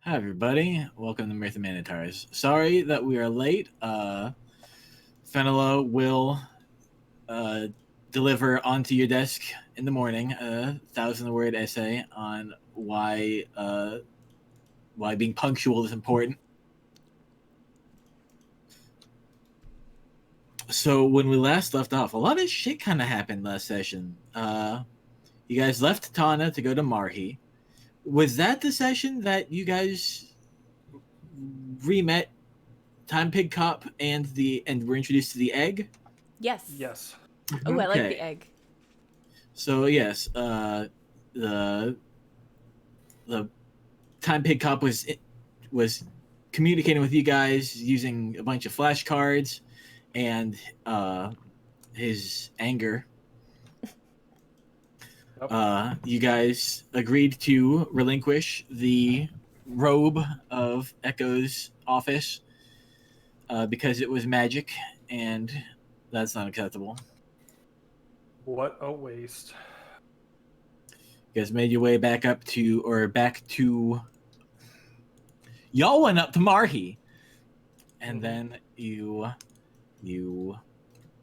Hi everybody, welcome to Mirth and Minotaurs. Sorry that we are late. Fenella will uh, deliver onto your desk in the morning a 1,000-word essay on why being punctual is important. So when we last left off, a lot of shit kind of happened last session. You guys left Tana to go to Marhi. Was that the session that you guys re-met Time Pig Cop and were introduced to the egg? Yes. Yes. Oh, I like the Okay. egg. So yes, the the Time Pig Cop was communicating with you guys using a bunch of flashcards and his anger. Yep. You guys agreed to relinquish the robe of Echo's office because it was magic, and that's not acceptable. What a waste. You guys made your way back to. Y'all went up to Marhi, and then you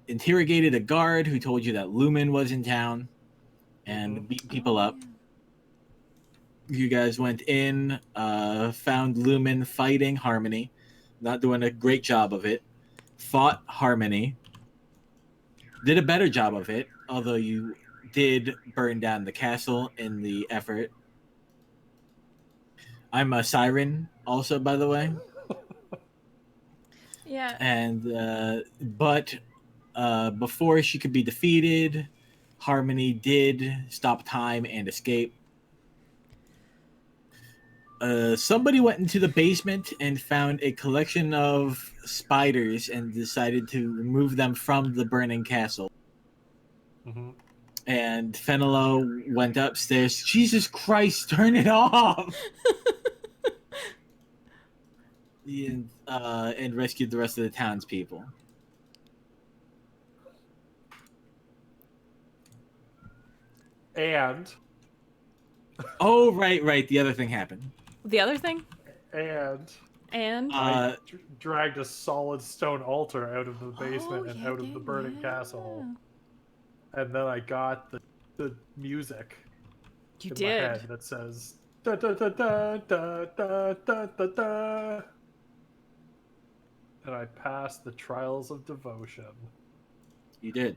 interrogated a guard who told you that Lumen was in town and beat people up. You guys went in, found Lumen fighting Harmony, not doing a great job of it, fought Harmony, did a better job of it, although you did burn down the castle in the effort. I'm a siren also, by the way. Yeah. And but before she could be defeated, Harmony did stop time and escape. Somebody went into the basement and found a collection of spiders and decided to remove them from the burning castle. Mm-hmm. And Fenella went upstairs. Jesus Christ, turn it off! And rescued the rest of the townspeople. And Oh, right. The other thing happened. The other thing? and And I dragged a solid stone altar out of the basement and yeah, out of the burning castle. And then I got the music You in my did. head that says da da da da da da da da da. And I passed the trials of devotion. You did.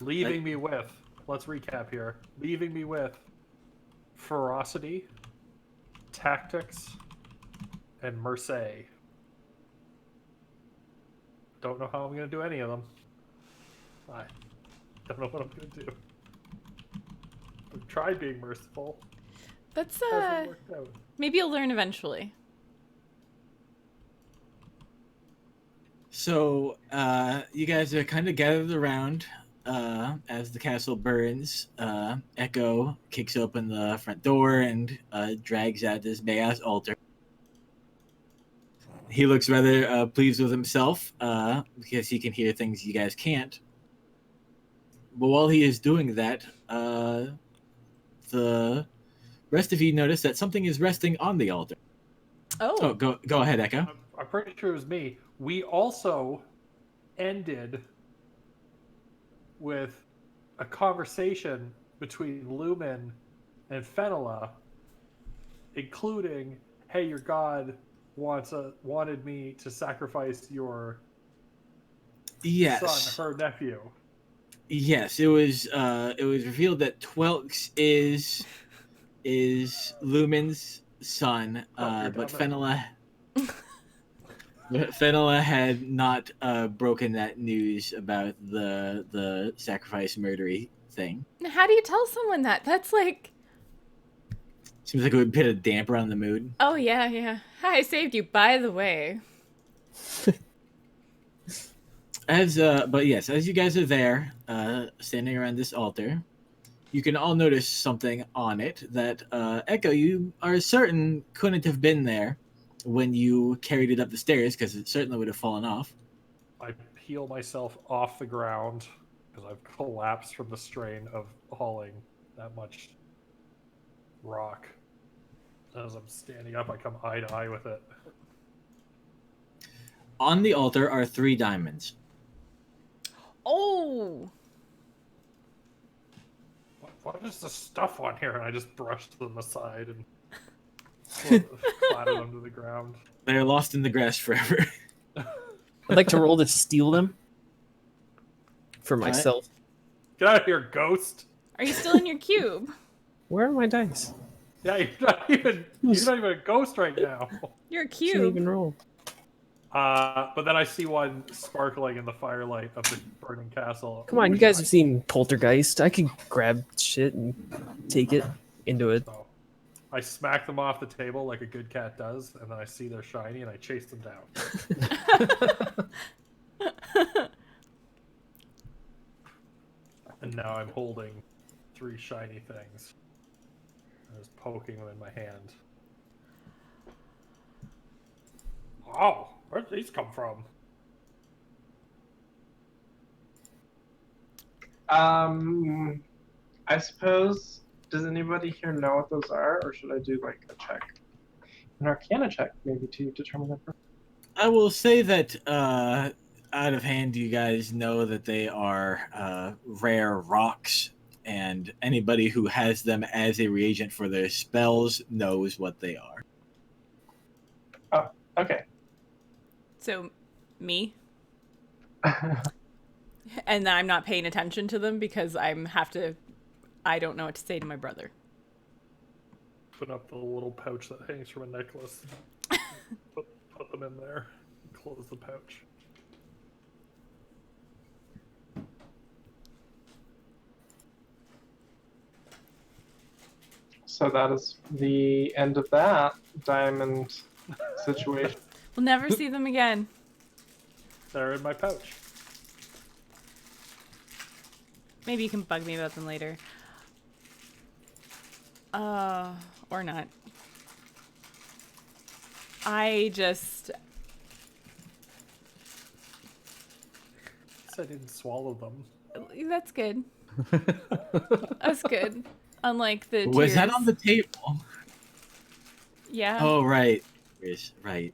Leaving me with, let's recap here, leaving me with ferocity, tactics, and mercy. Don't know how I'm going to do any of them. I don't know what I'm going to do. I've tried being merciful. That's Hasn't worked out. maybe you'll learn eventually. So, you guys are kind of gathered around as the castle burns. Echo kicks open the front door and drags out this big-ass altar. He looks rather pleased with himself because he can hear things you guys can't. But while he is doing that, the rest of you notice that something is resting on the altar. Oh. Go ahead, Echo. I'm pretty sure it was me. We also ended with a conversation between Lumen and Fenella, including, "Hey, your god wanted me to sacrifice your son, her nephew." Yes, it was revealed that Twelks is Lumen's son, but Fenella had not broken that news about the sacrifice murdery thing. How do you tell someone that? That's like... Seems like it would put a damper on the mood. Oh, yeah. Hi, I saved you, by the way. But yes, as you guys are there, standing around this altar, you can all notice something on it that Echo, you are certain couldn't have been there when you carried it up the stairs, because it certainly would have fallen off. I peel myself off the ground because I've collapsed from the strain of hauling that much rock. As I'm standing up, I come eye to eye with it. On the altar are 3 diamonds. Oh! What is the stuff on here? And I just brushed them aside and flattened them to the ground. They're lost in the grass forever. I'd like to roll to steal them for What? myself. Get out of here, ghost! Are you still in your cube? Where are my dice? Yeah, you're not even a ghost right now. Your Can't cube. even roll. But then I see one sparkling in the firelight of the burning castle. Come on, you guys have seen Poltergeist. I could grab shit and take it into it. So I smack them off the table like a good cat does, and then I see they're shiny and I chase them down. And now I'm holding 3 shiny things. I was poking them in my hand. Wow, where'd these come from? I suppose, does anybody here know what those are, or should I do like a check? An Arcana check, maybe, to determine that. I will say that out of hand, you guys know that they are rare rocks, and anybody who has them as a reagent for their spells knows what they are. Oh, okay. So, me? And I'm not paying attention to them because I don't know what to say to my brother. Put up the little pouch that hangs from a necklace. put them in there. Close the pouch. So that is the end of that diamond situation. We'll never see them again. They're in my pouch. Maybe you can bug me about them later. Or not. I just... I didn't swallow them. That's good. That's good. Unlike the Was that tears. on the table? Yeah. Oh, right. Yes, right.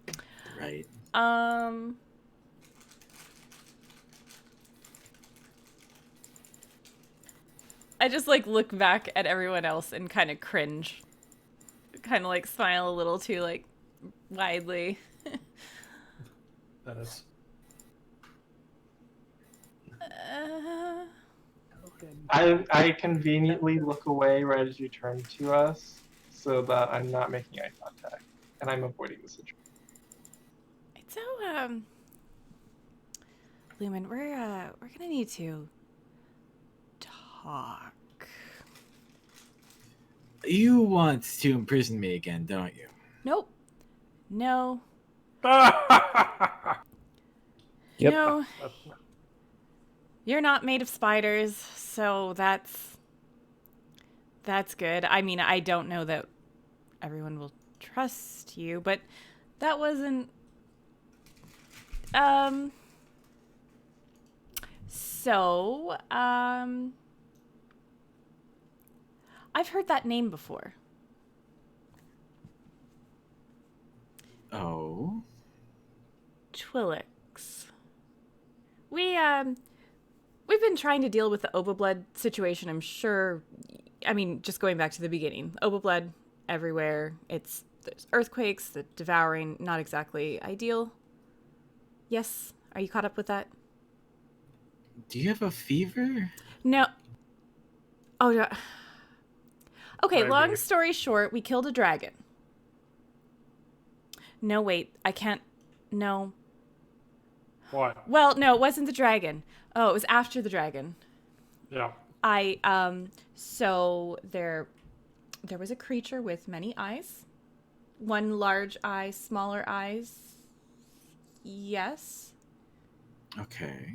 I just like look back at everyone else and kind of cringe. Kind of like smile a little too like widely. That is. I conveniently look away right as you turn to us, so that I'm not making eye contact, and I'm avoiding the situation. So Lumen, we're gonna need to talk. You want to imprison me again, don't you? Nope. No. Yep. No. You're not made of spiders, so that's good. I mean, I don't know that everyone will trust you, but that wasn't I've heard that name before. Oh? Twilix. We've been trying to deal with the Obablood situation, I'm sure. I mean, just going back to the beginning. Obablood everywhere. There's earthquakes, the devouring, not exactly ideal. Yes? Are you caught up with that? Do you have a fever? No. Oh, no. Okay, Maybe. long story short, we killed a dragon. No, wait. I can't... No. What? Well, no, it wasn't the dragon. Oh, it was after the dragon. Yeah. So there was a creature with many eyes. One large eye, smaller eyes. Yes. Okay.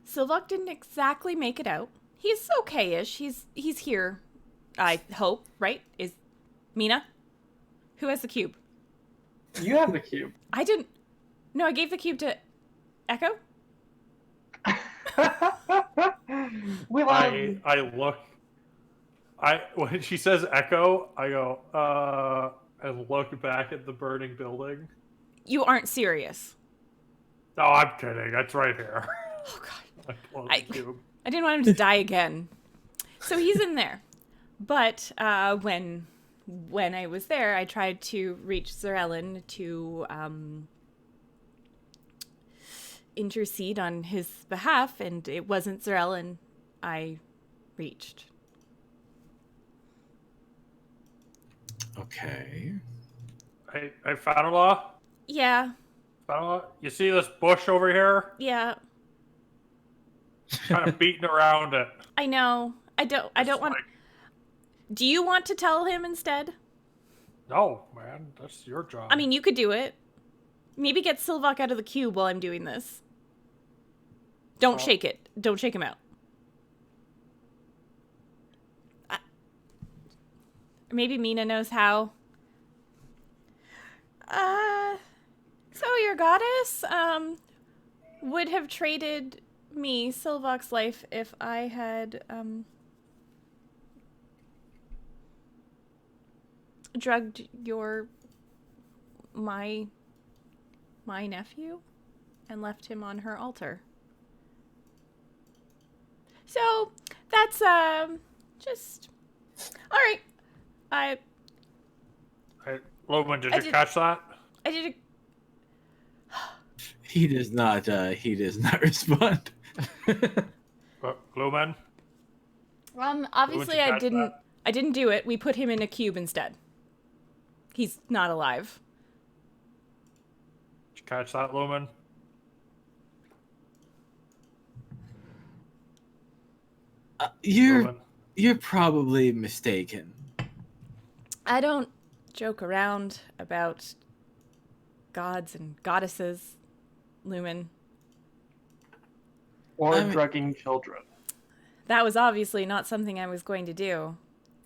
Silvoc didn't exactly make it out. He's okay-ish. He's here, I hope, right? Is Mina? Who has the cube? You have the cube. I didn't. No, I gave the cube to Echo. We love. I look when she says echo, I go, and look back at the burning building. You aren't serious. No, I'm kidding. That's right here. Oh god. I pulled I- the cube. I didn't want him to die again. So he's in there. But when I was there, I tried to reach Zarellen to intercede on his behalf, and it wasn't Zarellen I reached. Okay. Hey, Fenella? Yeah, Fenella? You see this bush over here? yeah, Kind of beating around it. I know. I don't want. Like, Do you want to tell him instead? no, man. That's your job. I mean, you could do it. Maybe get Silvoc out of the cube while I'm doing this. Don't shake it. Don't shake him out. Maybe Mina knows how. So your goddess, would have traded me Silvoc's life if I had, drugged my nephew and left him on her altar. So that's just all right. Hey, Lumen, did I you did- catch that? I did He does not respond. Lumen? obviously you I catch didn't that? I didn't do it. We put him in a cube instead. He's not alive. Did you catch that, Lumen? Lumen? You're probably mistaken. I don't joke around about gods and goddesses, Lumen. Or I mean- drugging children. That was obviously not something I was going to do.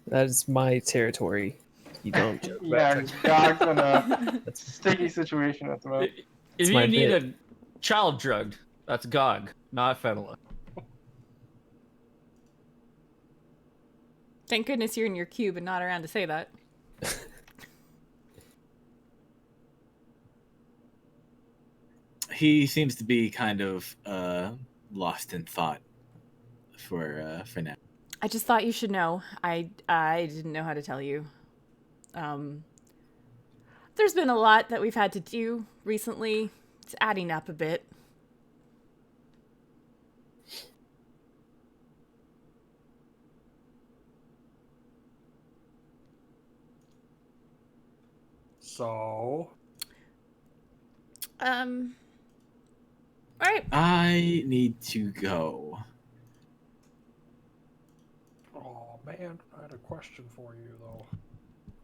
That is my territory. You don't joke about Yeah, drugs. God's in a sticky situation at the moment. If my you need bit. a child drugged, that's Gog, not Fenella. Thank goodness you're in your cube and not around to say that. He seems to be kind of lost in thought for now. I just thought you should know. I didn't know how to tell you. There's been a lot that we've had to do recently. It's adding up a bit. So... All right. I need to go. Oh, man. I had a question for you, though.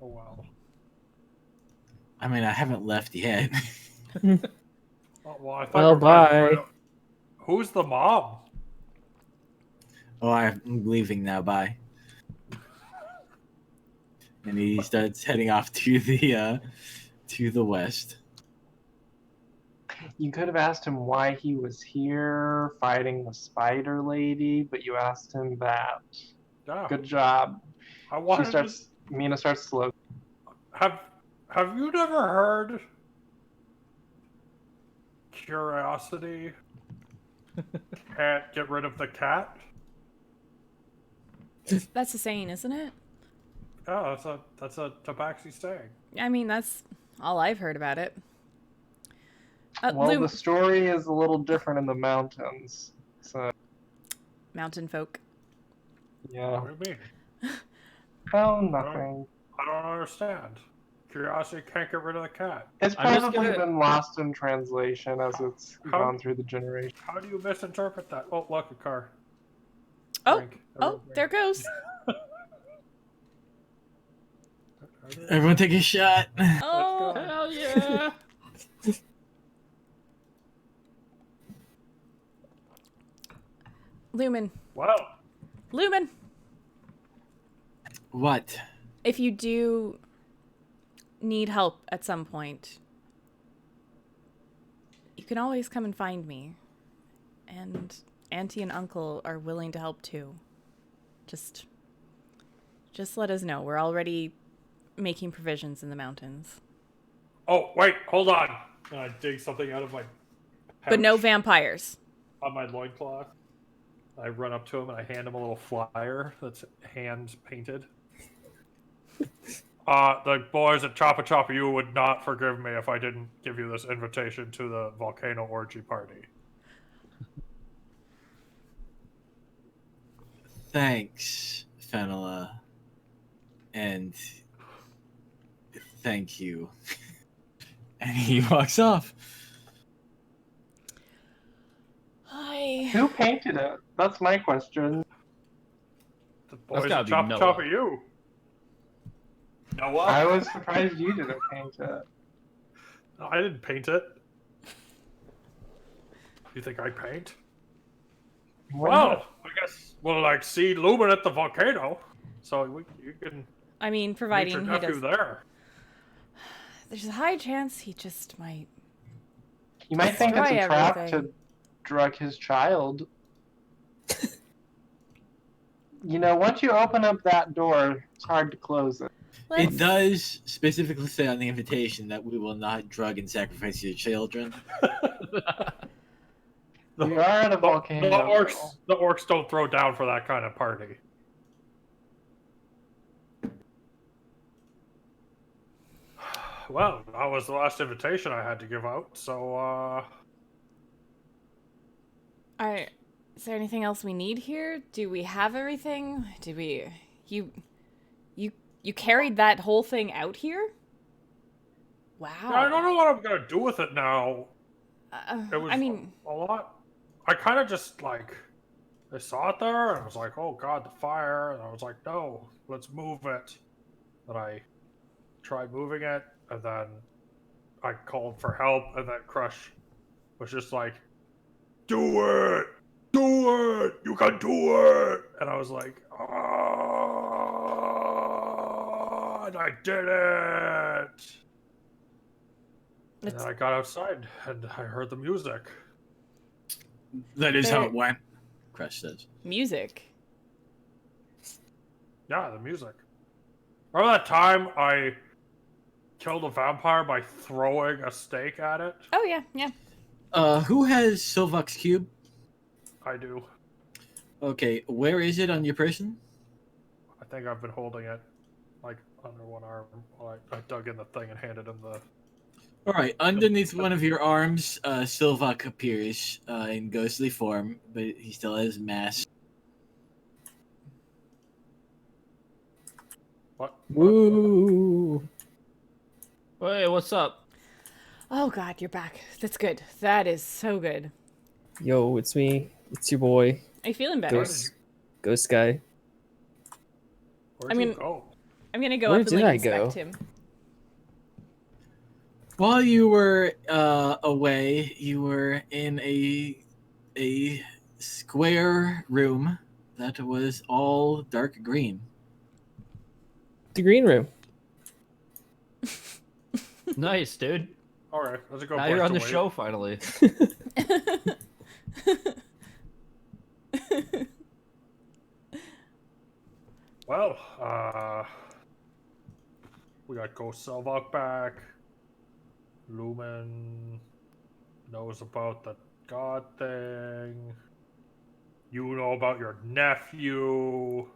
Oh, well. I mean, I haven't left yet. Oh, well, I thought Well, you were bye. Who's the mom? Oh, I'm leaving now. Bye. And he starts heading off to the west. You could have asked him why he was here fighting the spider lady, but you asked him that. Yeah. Good job. I wanted Mina starts slow. Have you never heard curiosity can't get rid of the cat? That's a saying, isn't it? Yeah, that's a Tabaxi saying. I mean, that's all I've heard about it. Well, the story is a little different in the mountains. So, Mountain folk. yeah. What do you mean? Oh, nothing. I don't understand. Curiosity can't get rid of the cat. It's I'm just probably gonna- been lost in translation as it's How- gone through the generation. How do you misinterpret that? Oh, look, a car. Oh, Drink. oh, there goes. Everyone take a shot. Oh, Hell yeah! Lumen. Well, Lumen. What? If you do need help at some point, you can always come and find me. And Auntie and Uncle are willing to help too. Just Just let us know. We're already making provisions in the mountains. Oh, wait, hold on. And I dig something out of my But no pouch vampires. on my loincloth. I run up to him and I hand him a little flyer that's hand painted. The boys at Choppa Choppa You would not forgive me if I didn't give you this invitation to the volcano orgy party. Thanks, Fenella. And thank you. And he walks off. Hi. Who painted it? That's my question. The boys gotta at be Choppa Noah. Choppa You. Noah? I was surprised you didn't paint it. No, I didn't paint it. You think I paint? Well, I guess we'll like see Lumen at the volcano, so you can I mean, meet providing your he nephew does. there. There's a high chance he just might. You might think it's a Destroy trap everything. to drug his child. You know, once you open up that door, it's hard to close it. It does specifically say on the invitation that we will not drug and sacrifice your children. We are at a volcano. The orcs don't throw down for that kind of party. Well, that was the last invitation I had to give out, so Is there anything else we need here? Do we have everything? Did we? You carried that whole thing out here? Wow. I don't know what I'm gonna do with it now. It was I mean, a lot. I kind of just like I saw it there and I was like, "Oh God, the fire!" And I was like, "No, let's move it." And I tried moving it, and then I called for help, and then Crush was just like, "Do it! Do it! You can do it!" And I was like, "Oh!" And I did it. And then I got outside and I heard the music. That is how it went, Crush says. music. Yeah, the music. Remember that time I killed a vampire by throwing a stake at it? Oh yeah, yeah. Who has Silvoc's cube? I do. Okay, where is it on your person? I think I've been holding it like under one arm while I dug in the thing and handed him the... Alright, underneath one of your arms, Silvoc appears in ghostly form, but he still has mask. What? Woo! Hey, what's up? Oh God, you're back. That's good. That is so good. Yo, it's me. It's your boy, Are you feeling better? Ghost Guy. Where'd I mean- you go? I'm gonna go Where up and did like I inspect go? him. While you were away, you were in a square room that was all dark green. The green room. Nice, dude. Alright, let's go. Now place you're on to the wait. show finally. Well, we got Ghost Silvoc back. Lumen knows about the god thing. You know about your nephew.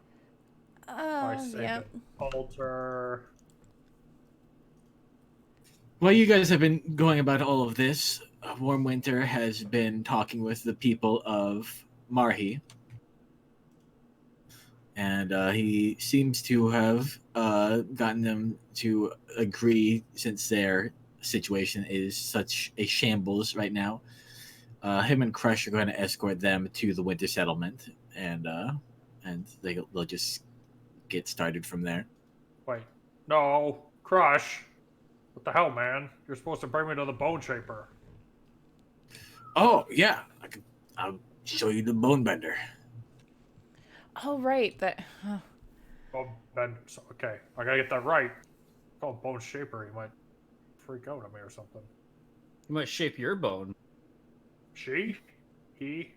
I saved Yeah. an altar. While you guys have been going about all of this, Warm Winter has been talking with the people of Marhi. And he seems to have gotten them to agree, since their situation is such a shambles right now. Him and Crush are going to escort them to the Winter Settlement, and they'll just get started from there. Wait, no, Crush. What the hell, man? You're supposed to bring me to the Bone Shaper. Oh yeah, I'll show you the Bone Bender. Oh right, that. Bone Bender. Okay, I gotta get that right. Call him Bone Shaper. He might freak out at me or something. You might shape your bone. She? He?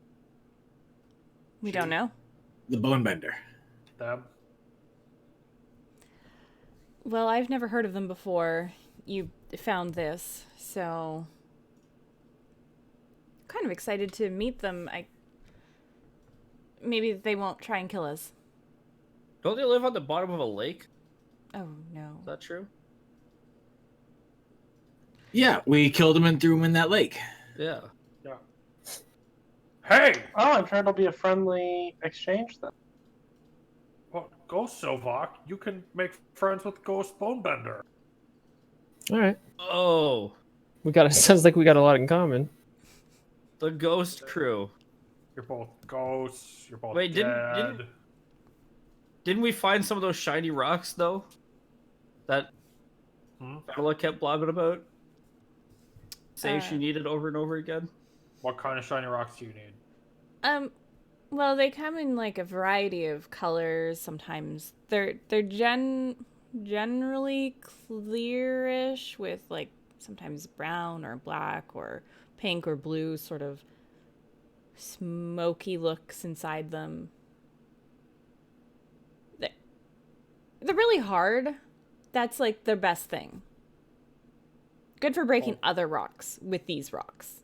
We don't know. The Bone Bender. Them? Well, I've never heard of them before. You found this, so kind of excited to meet them. Maybe they won't try and kill us. Don't they live on the bottom of a lake? Oh no. Is that true? Yeah, we killed him and threw him in that lake. Yeah. Yeah. Hey! Oh, I'm sure it'll be a friendly exchange then. Well, Ghost Silvoc, you can make friends with Ghost Bonebender. All right. Oh, Sounds like we got a lot in common. the ghost crew. You're both ghosts. You're both Wait, dead. Didn't we find some of those shiny rocks though? That Fenella kept blabbing about, saying she needed over and over again. What kind of shiny rocks do you need? Well, they come in like a variety of colors. Sometimes they're generally clearish with like sometimes brown or black or pink or blue sort of smoky looks inside them. They're really hard. That's like their best thing. Good for breaking other rocks with these rocks.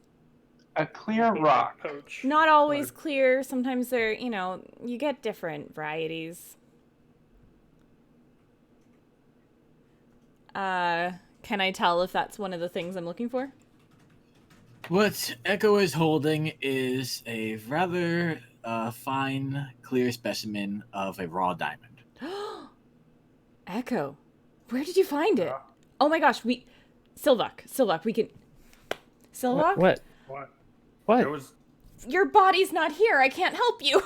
A clear rock. Coach. Not always clear. Sometimes they're, you get different varieties. Can I tell if that's one of the things I'm looking for? What Echo is holding is a rather fine, clear specimen of a raw diamond. Echo, where did you find it? Yeah. Oh my gosh, Silvoc, we can... Silvoc? What? What? It was... Your body's not here, I can't help you.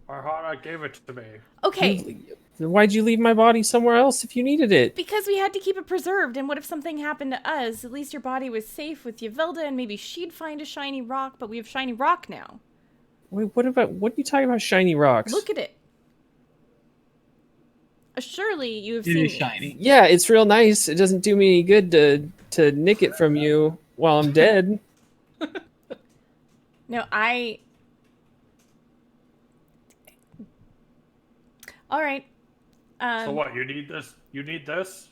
Arhana gave it to me. Okay. Why'd you leave my body somewhere else if you needed it? Because we had to keep it preserved, and what if something happened to us? At least your body was safe with Yvelda, and maybe she'd find a shiny rock, but we have shiny rock now. Wait, what are you talking about shiny rocks? Look at it. Surely you have It seen is shiny. Yeah, it's real nice. It doesn't do me any good to nick it from you while I'm dead. No, All right. So what, you need this? You need this?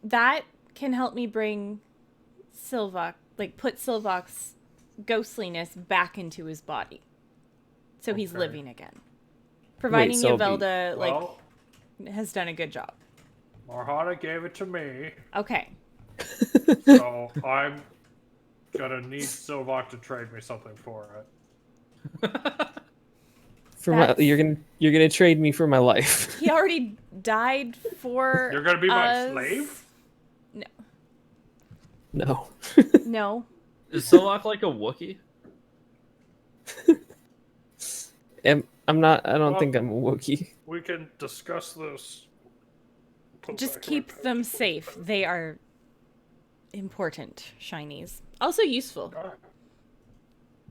That can help me bring Silvoc, put Silvoc's ghostliness back into his body. So he's Okay. living again. Providing so Yvelda, has done a good job. Arhana gave it to me, Okay. so I'm gonna need Silvoc to trade me something for it. You're gonna trade me for my life. He already died for You're gonna be my us. slave? No. No. Is Silvoc like a Wookiee? I'm not. I don't Well, think I'm a Wookiee. We can discuss this. Put Just back keep my them patch. safe. They are important shinies. Also useful. Alright.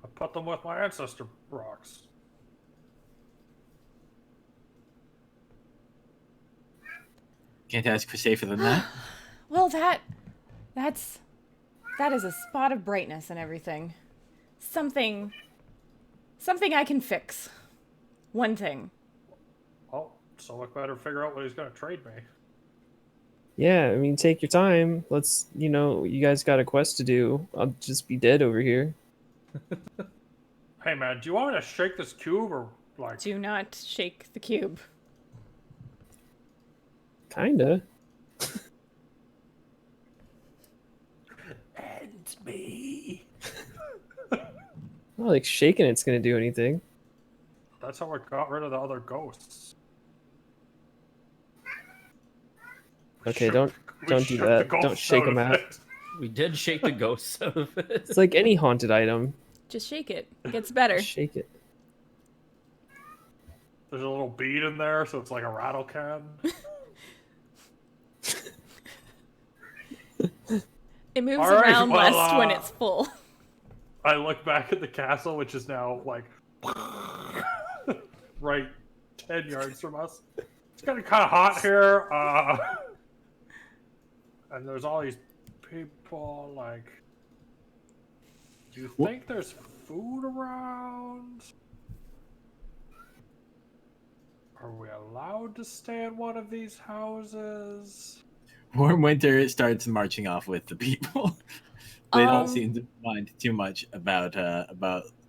I put them with my ancestor rocks. Can't ask for safer than that. Well, that is a spot of brightness and everything. Something I can fix. One thing. Oh, so I better figure out what he's gonna trade me. Yeah, I mean, take your time. Let's, you guys got a quest to do. I'll just be dead over here. Hey man, do you want me to shake this cube or Do not shake the cube. Kinda. end me? Not like shaking it's gonna do anything. That's how I got rid of the other ghosts. Okay, Shook- don't we do shook the that. Don't ghosts shake out them of out. it. We did shake the ghosts out of it. It's like any haunted item. Just shake it. It gets better. Shake it. There's a little bead in there, so it's like a rattle can. It moves All right, around well, less when it's full. I look back at the castle, which is now right 10 yards from us. It's getting kind of hot here, and there's all these people. Do you think there's food around? Are we allowed allowed to stay in one of these houses? Warm Winter starts marching off with the people. They don't Um, seem to mind too much about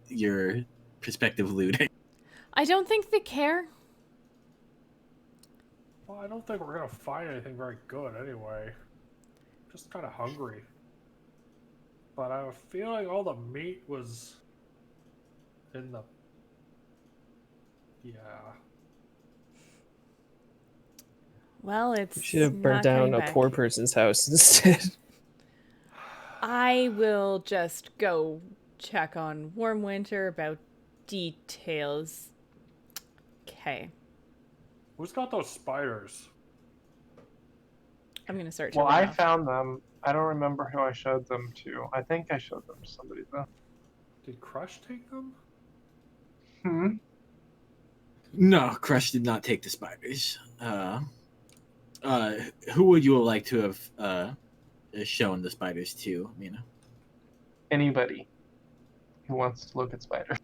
your prospective looting. I don't think they care. Well, I don't think we're gonna find anything very good anyway. Just kind of hungry. But I have a feeling all the meat was in the... Yeah. Well, it's We should have not burnt down coming a back. poor person's house instead. I will just go check on Warm Winter about details. Okay. Who's got those spiders? I'm gonna start. Well, turning I off. found them. I don't remember who I showed them to. I think I showed them to somebody though. Did Crush take them? Hmm. No, Crush did not take the spiders. Who would you like to have shown the spiders to, Mina? Anybody who wants to look at spiders.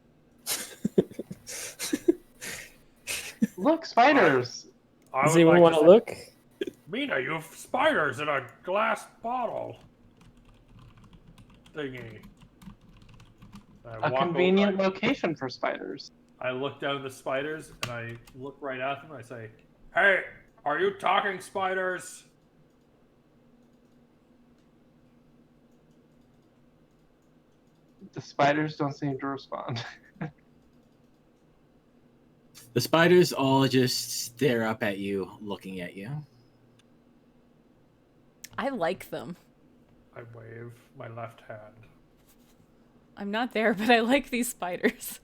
Look, spiders! I Does would anyone like want to to say, look? Mina, you have spiders in a glass bottle. Thingy. I A walk convenient over, location for spiders. I look down at the spiders and I look right at them and I say, "Hey, are you talking spiders?" The spiders don't seem to respond. The spiders all just stare up at you, looking at you. I like them. I wave my left hand. I'm not there, but I like these spiders.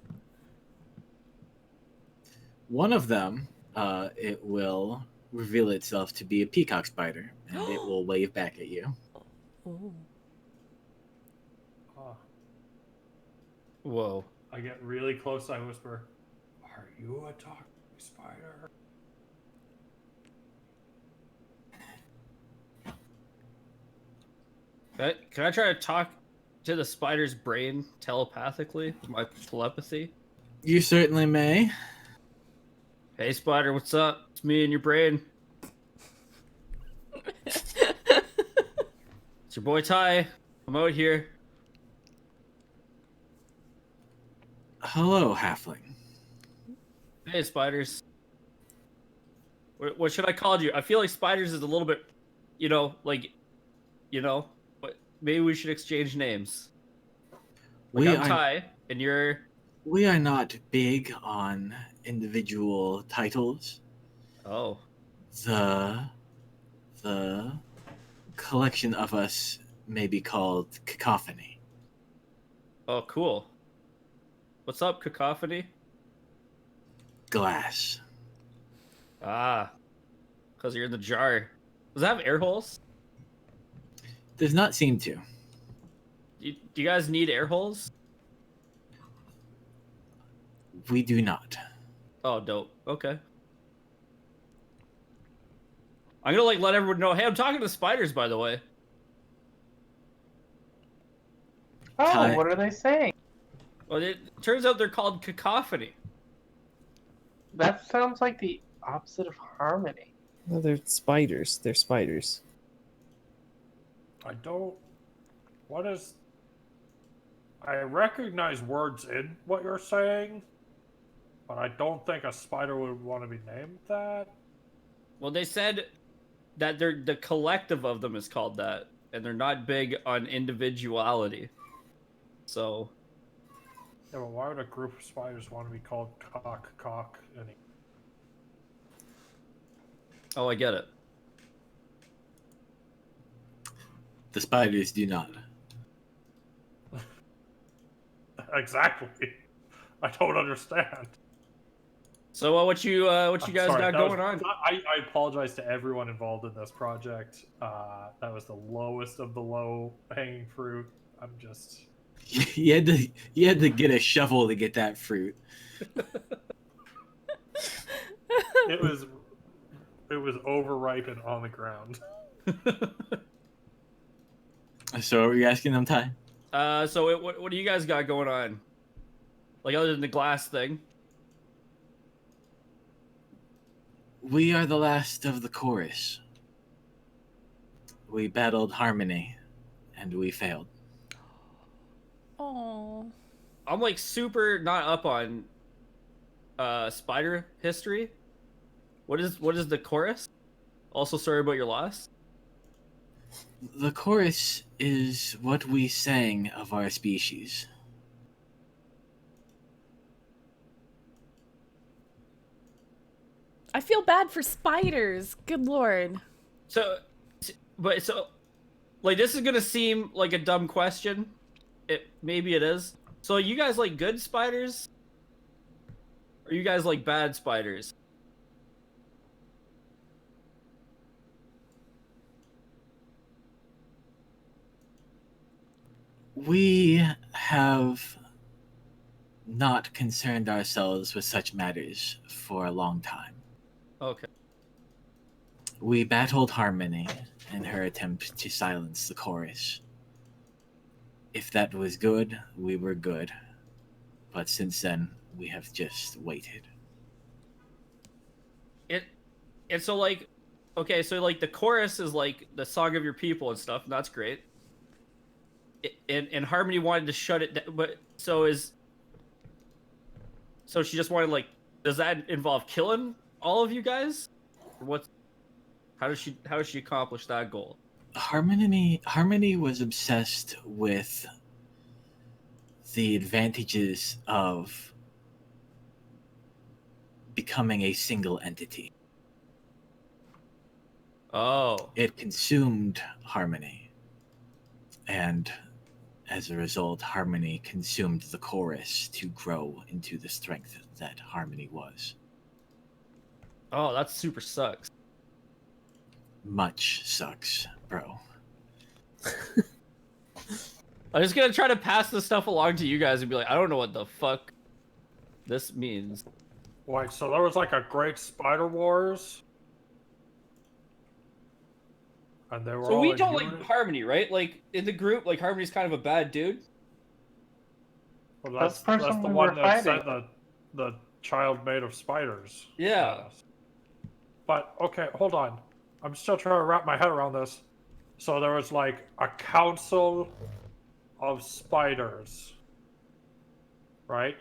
One of them, it will reveal itself to be a peacock spider, and it will wave back at you. Ooh. Ah, Whoa. I get really close. I whisper, "Are you a talking spider?" Can I try to talk to the spider's brain telepathically with my telepathy? You certainly may. Hey, spider, what's up? It's me and your brain. It's your boy Ty. I'm out here. Hello, halfling. Hey, spiders. What should I call you? I feel like spiders is a little bit, but maybe we should exchange names. Like, I'm Ty, and you're... We are not big on individual titles. Oh. The collection of us may be called Cacophony. Oh, cool. What's up, Cacophony? Glass. Ah. Because you're in the jar. Does it have air holes? Does not seem to. Do you guys need air holes? We do not. Oh, dope. Okay. I'm gonna let everyone know. Hey, I'm talking to spiders, by the way. Oh, Ty- what are they saying? Well, it turns out they're called Cacophony. That sounds like the opposite of harmony. No, they're spiders. They're spiders. I don't. What is. I recognize words in what you're saying, but I don't think a spider would want to be named that. Well, they said that the collective of them is called that, and they're not big on individuality. So. Yeah, but why would a group of spiders want to be called cock? Oh, I get it. The spiders do not. Exactly. I don't understand. So, what you I'm guys sorry, got that was- going on? I apologize to everyone involved in this project. That was the lowest of the low hanging fruit. I'm just. You had to get a shovel to get that fruit. It was overripe and on the ground. So are you asking them, Ty? So what do you guys got going on? Like, other than the glass thing? We are the last of the chorus. We battled Harmony, and we failed. Oh. I'm like super not up on spider history. What is the chorus? Also, sorry about your loss. The chorus is what we sang of our species. I feel bad for spiders. Good lord. So, like, this is gonna seem like a dumb question. Maybe it is. So, you guys like good spiders? Or you guys like bad spiders? We have not concerned ourselves with such matters for a long time. Okay. We battled Harmony in her attempt to silence the chorus. If that was good, we were good. But since then, we have just waited. And so, like, okay, so like the chorus is like the song of your people and stuff, and that's great. And Harmony wanted to shut it down, but so she just wanted, like, does that involve killing all of you guys? Or how does she accomplish that goal? Harmony was obsessed with the advantages of becoming a single entity. Oh. It consumed Harmony, and as a result, Harmony consumed the chorus to grow into the strength that Harmony was. Oh, that super sucks. Much sucks, bro. I'm just gonna try to pass this stuff along to you guys and be like, I don't know what the fuck this means. Wait, so there was like a great Spider Wars? And they were So all we in don't unity? like Harmony, right? Like, in the group, like, Harmony's kind of a bad dude. Well, That's that's the person the we one were that fighting. said the child made of spiders. Yeah. But, okay, hold on. I'm still trying to wrap my head around this. So there was like a council of spiders, right?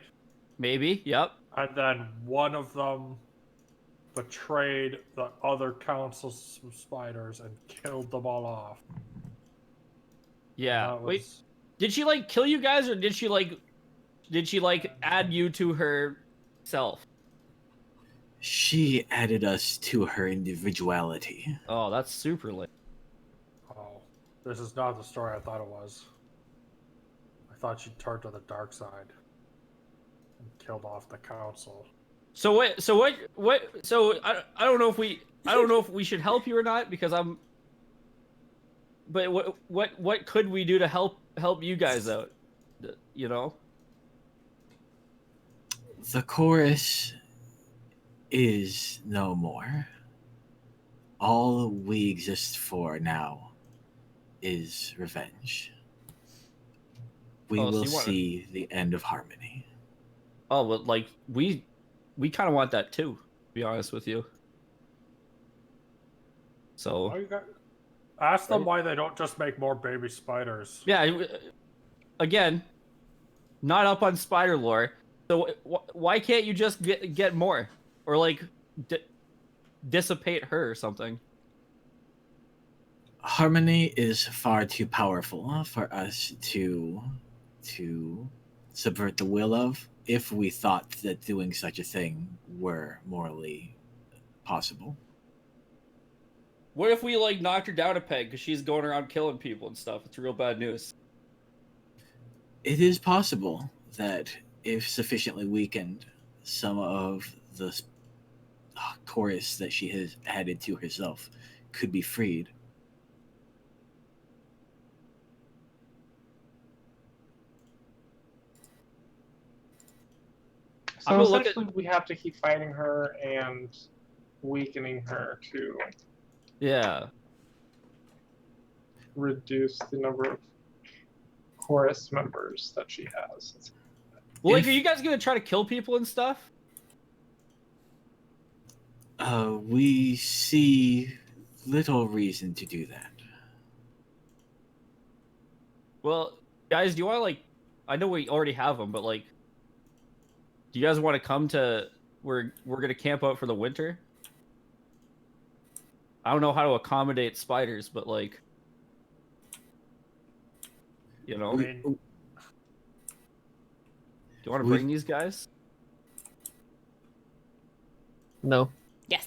Maybe, yep. And then one of them betrayed the other councils of spiders and killed them all off. Yeah. That Wait, was- did she, like, kill you guys, or did she add you to herself? She added us to her individuality. Oh, that's super lit. Oh, this is not the story I thought it was. I thought she turned to the dark side and killed off the council. So what? So I don't know if we should help you or not, because I'm. But what could we do to help you guys out? You know. The chorus is no more. All we exist for now is revenge. We Oh, so will you wanna- see the end of Harmony. Oh, well, like we kind of want that too. To be honest with you. So. Why you got... Ask them Right. why they don't just make more baby spiders. Yeah, again, not up on spider lore. So why can't you just get more, or like dissipate her or something? Harmony is far too powerful for us to subvert the will of, if we thought that doing such a thing were morally possible. What if we like knocked her down a peg because she's going around killing people and stuff? It's real bad news. It is possible that if sufficiently weakened, some of the chorus that she has added to herself could be freed. So I'm gonna look essentially, we have to keep fighting her and weakening her to Yeah. reduce the number of chorus members that she has. Well, like, If- are you guys gonna try to kill people and stuff? We see little reason to do that. Well, guys, do you want to like? I know we already have them, but like, do you guys want to come to? We're gonna camp out for the winter. I don't know how to accommodate spiders, but like, you know, I do mean, you want to bring these guys? No. Yes.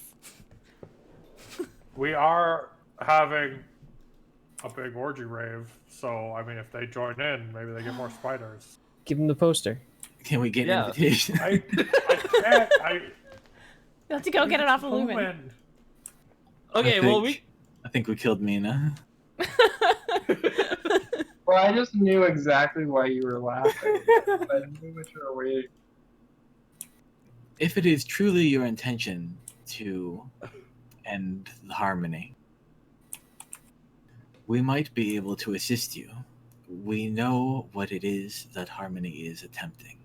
we are having a big orgy rave, so I mean, if they join in, maybe they get more spiders. Give him the poster. Can we get Yeah. an invitation? I can't. You have to go get it off of Lumen. Lumen. Okay, I think we killed Mina. Well, I just knew exactly why you were laughing. I knew what you were waiting. If it is truly your intention to end the harmony, we might be able to assist you. We know what it is that harmony is attempting.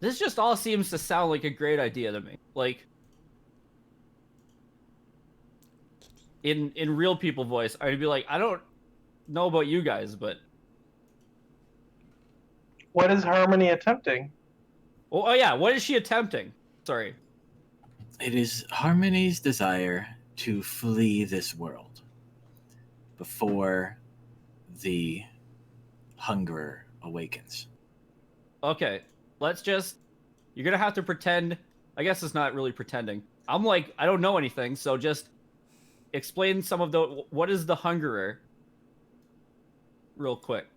This just all seems to sound like a great idea to me. Like, in real people voice, I'd be like, I don't know about you guys, but What is Harmony attempting? oh yeah, what is she attempting? Sorry. It is harmony's desire to flee this world before the hungerer awakens. Okay, let's just. You're gonna have to pretend. I guess it's not really pretending. I'm like, I don't know anything, so just explain some of the. What is the hungerer? Real quick.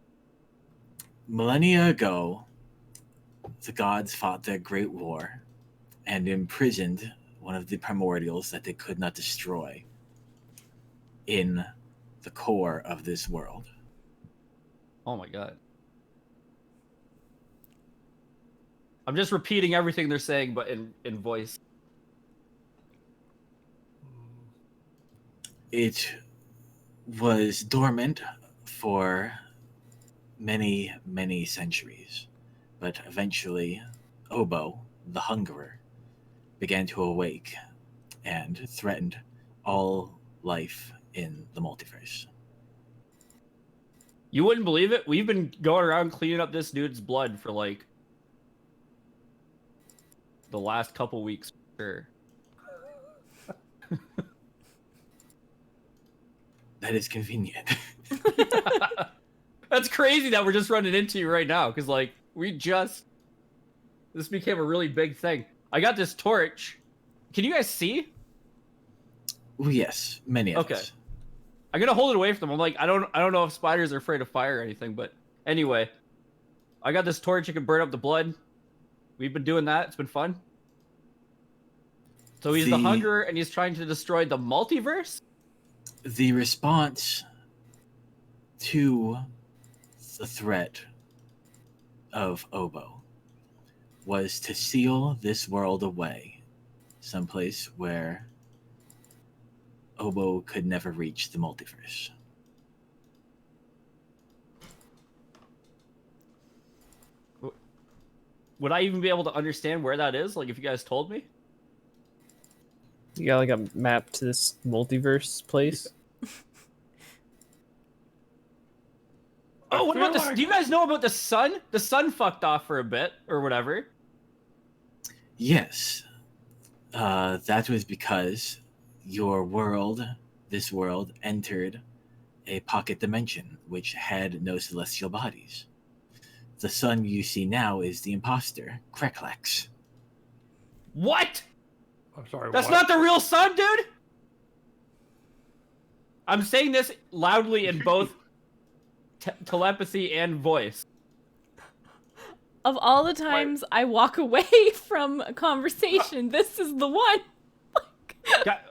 Millennia ago, the gods fought their great war and imprisoned one of the primordials that they could not destroy in the core of this world. Oh my god. I'm just repeating everything they're saying, but in voice. It was dormant for many, many centuries, but eventually Obo, the Hungerer, began to awake and threatened all life in the multiverse. You wouldn't believe it. We've been going around cleaning up this dude's blood for like the last couple weeks. For sure. That is convenient. That's crazy that we're just running into you right now, because like this became a really big thing. I got this torch. Can you guys see? Yes, many of Okay. us. I'm gonna hold it away from them. I'm like, I don't know if spiders are afraid of fire or anything, but anyway, I got this torch. You can burn up the blood. We've been doing that. It's been fun. So he's the hungerer, and he's trying to destroy the multiverse. The response to the threat of Obo was to seal this world away, someplace where Obo could never reach the multiverse. Would I even be able to understand where that is? Like, if you guys told me? You got like a map to this multiverse place? Oh, what about this? like- Do you guys know about the sun? The sun fucked off for a bit, or whatever. Yes, that was because your world, this world, entered a pocket dimension which had no celestial bodies. The sun you see now is the imposter, Kreklax. What? I'm sorry. That's what? not the real sun, dude? I'm saying this loudly in both telepathy and voice. Of all the times I walk away from a conversation, this is the one.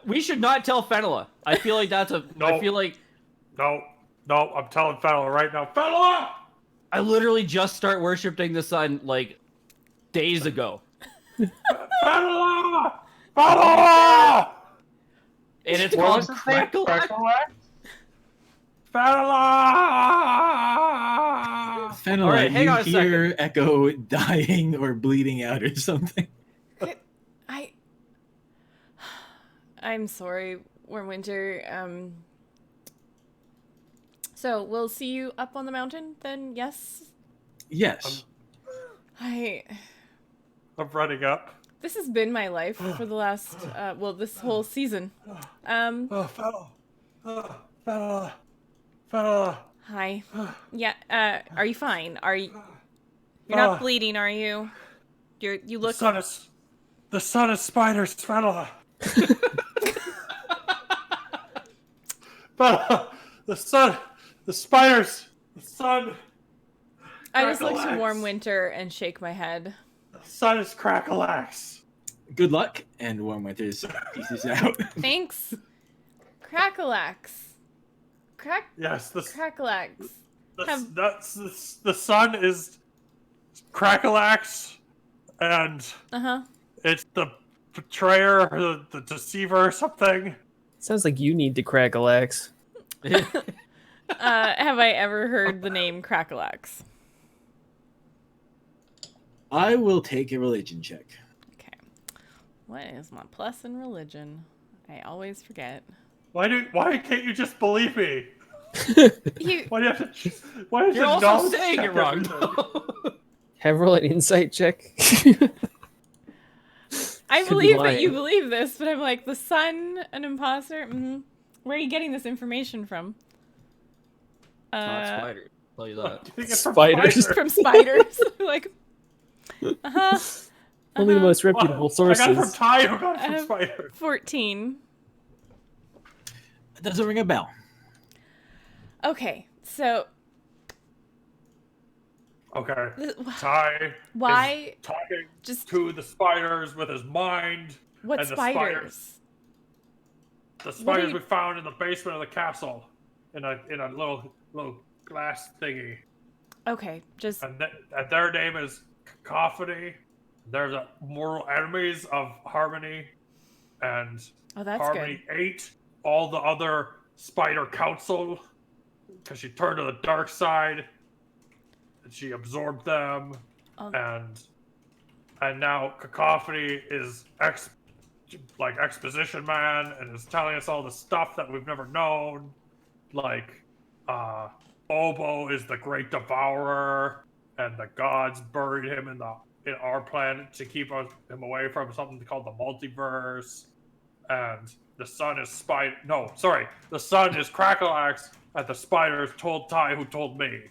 We should not tell Fenella. I feel like that's a. No. I feel like No, I'm telling Fenella right now. Fenella! I literally just start worshiping the sun like days ago, Fenella! Fenella! and it's What called was his name? Crackle. Fenella! Fenella, All right, hang on a you hear Echo dying or bleeding out or something. I'm sorry, Winter. So we'll see you up on the mountain then, yes? Yes. I'm running up. This has been my life for the last, this whole season. Oh, Fenella. Hi. Yeah, are you fine? You're not bleeding, are you? You look... The sun is spiders, Fenella. Fenella, the spiders, the sun. I just look to Crackalax. Warm Winter and shake my head. The sun is crackalax. Good luck, and Warm Winters pieces out. Thanks. Crackalax. Yes, Crackalax. the sun is crackalax, and it's the betrayer, or the deceiver, or something. Sounds like you need to crack a lax. Have I ever heard the name Crackalax? I will take a religion check. Okay. What is my plus in religion? I always forget. Why can't you just believe me? You... Why do you have to? Why do you You're have to also knowledge saying check it wrong. everything? Have roll an insight check. I Could be believe that lying. you believe this, but I'm like, the sun, an imposter? Mm-hmm. Where are you getting this information from? Not spiders. I'll tell you that. I think it's from Spiders. From spiders. Like, Only the most reputable I got it from sources. Ty, who got it from Uh, Spider. 14. It doesn't ring a bell. Okay, so... Okay. Ty Why... is talking Just... to the spiders with his mind. What and spiders? The spiders you- we found in the basement of the castle, in a little glass thingy, Okay, just... and their name is Cacophony. They're the mortal enemies of Harmony, and Oh, that's Harmony ate all the other spider council because she turned to the dark side, and she absorbed them, Oh. and now Cacophony is exposition man and is telling us all the stuff that we've never known, like Obo is the great devourer, and the gods buried him in our planet to keep him away from something called the multiverse, and the sun is the sun is Crackalax, and the spiders told Ty, who told me.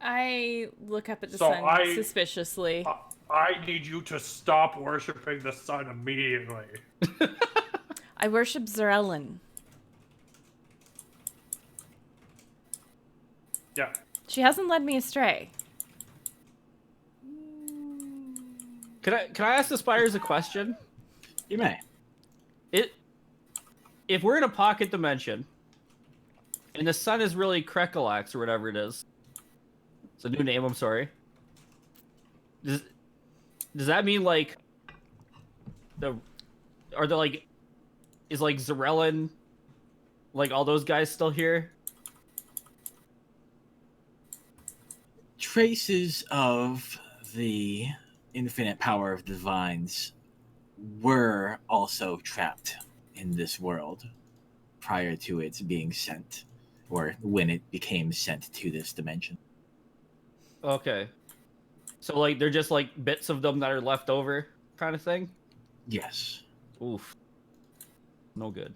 I look up at the So sun suspiciously. I need you to stop worshiping the sun immediately. I worship Zarellan. Yeah. She hasn't led me astray. Can I ask the spiders a question? You may. If we're in a pocket dimension, and the sun is really Krekalax or whatever it is, it's a new name. I'm sorry. Does that mean like is like Zarellan, like all those guys still here? Traces of the infinite power of divines were also trapped in this world prior to its being sent, or when it became sent to this dimension. Okay. So like they're just like bits of them that are left over, kind of thing. Yes. Oof. No good.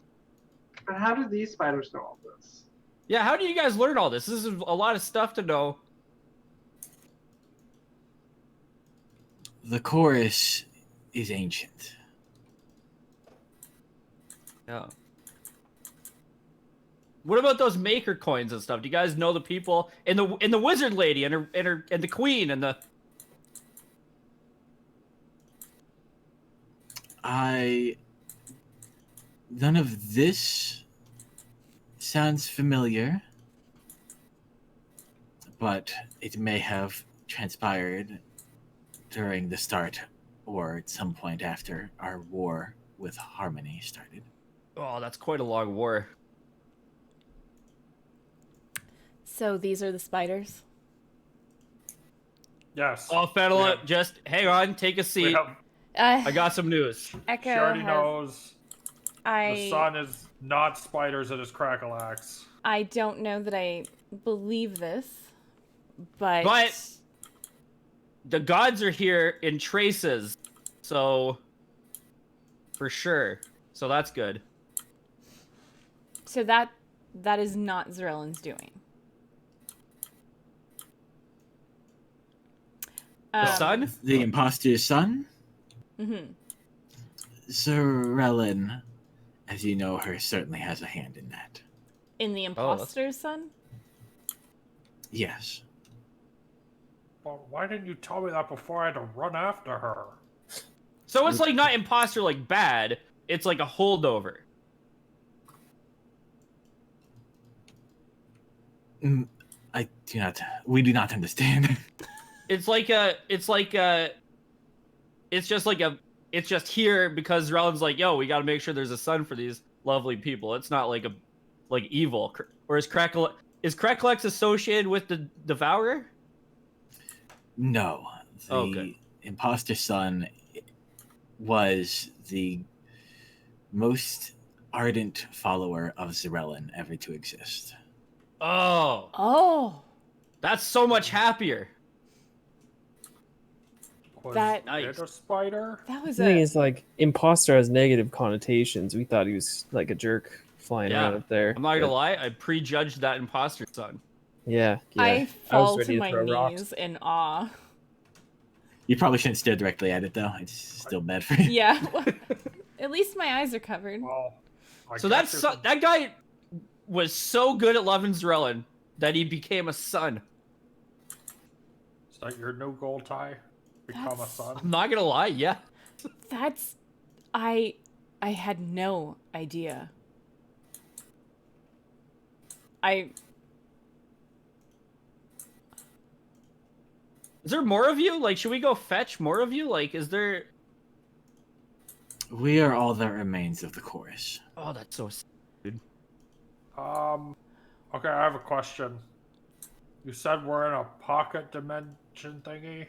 But how do these spiders know all this? Yeah, how do you guys learn all this? This is a lot of stuff to know. The chorus is ancient. Yeah. What about those maker coins and stuff? Do you guys know the people and the wizard lady and the queen and the? None of this sounds familiar, but it may have transpired during the start or at some point after our war with Harmony started. Oh, that's quite a long war. So these are the spiders? Yes. Oh, Fenella, Yeah. just hang on, take a We seat. have, I got some news. she Echo already has... knows. The sun is not spiders, it is crackalax. I don't know that I believe this, but the gods are here in traces, so for sure. So that's good. So that is not Zarellan's doing. The sun? The imposter's son? Mm-hmm. Zarellan, as you know her, certainly has a hand in that. In the imposter's son? Yes. Well, why didn't you tell me that before I had to run after her? So it's like not imposter like bad, it's like a holdover. We do not understand. It's just here because Zarellan's like, yo, we gotta make sure there's a sun for these lovely people. It's not like evil. Or is Cracklex associated with the Devourer? No. The imposter son was the most ardent follower of Zarellan ever to exist. Oh. Oh. That's so much happier. Was That- it a spider? That was The thing is, like, imposter has negative connotations. We thought he was like a jerk flying around up there. I'm not but- gonna lie, I prejudged that imposter son. Yeah. I fall was to ready my throw rocks. knees in awe. You probably shouldn't stare directly at it, though. It's still bad for you. Yeah. At least my eyes are covered. Well, So that guy was so good at loving Zarellan that he became a son. Is that your new goal, Ty? Become a That's- son? I'm not gonna lie, yeah. That's I had no idea. Is there more of you? Like, should we go fetch more of you? Like, is there... We are all that remains of the chorus. Oh, that's so... Okay, I have a question. You said we're in a pocket dimension thingy?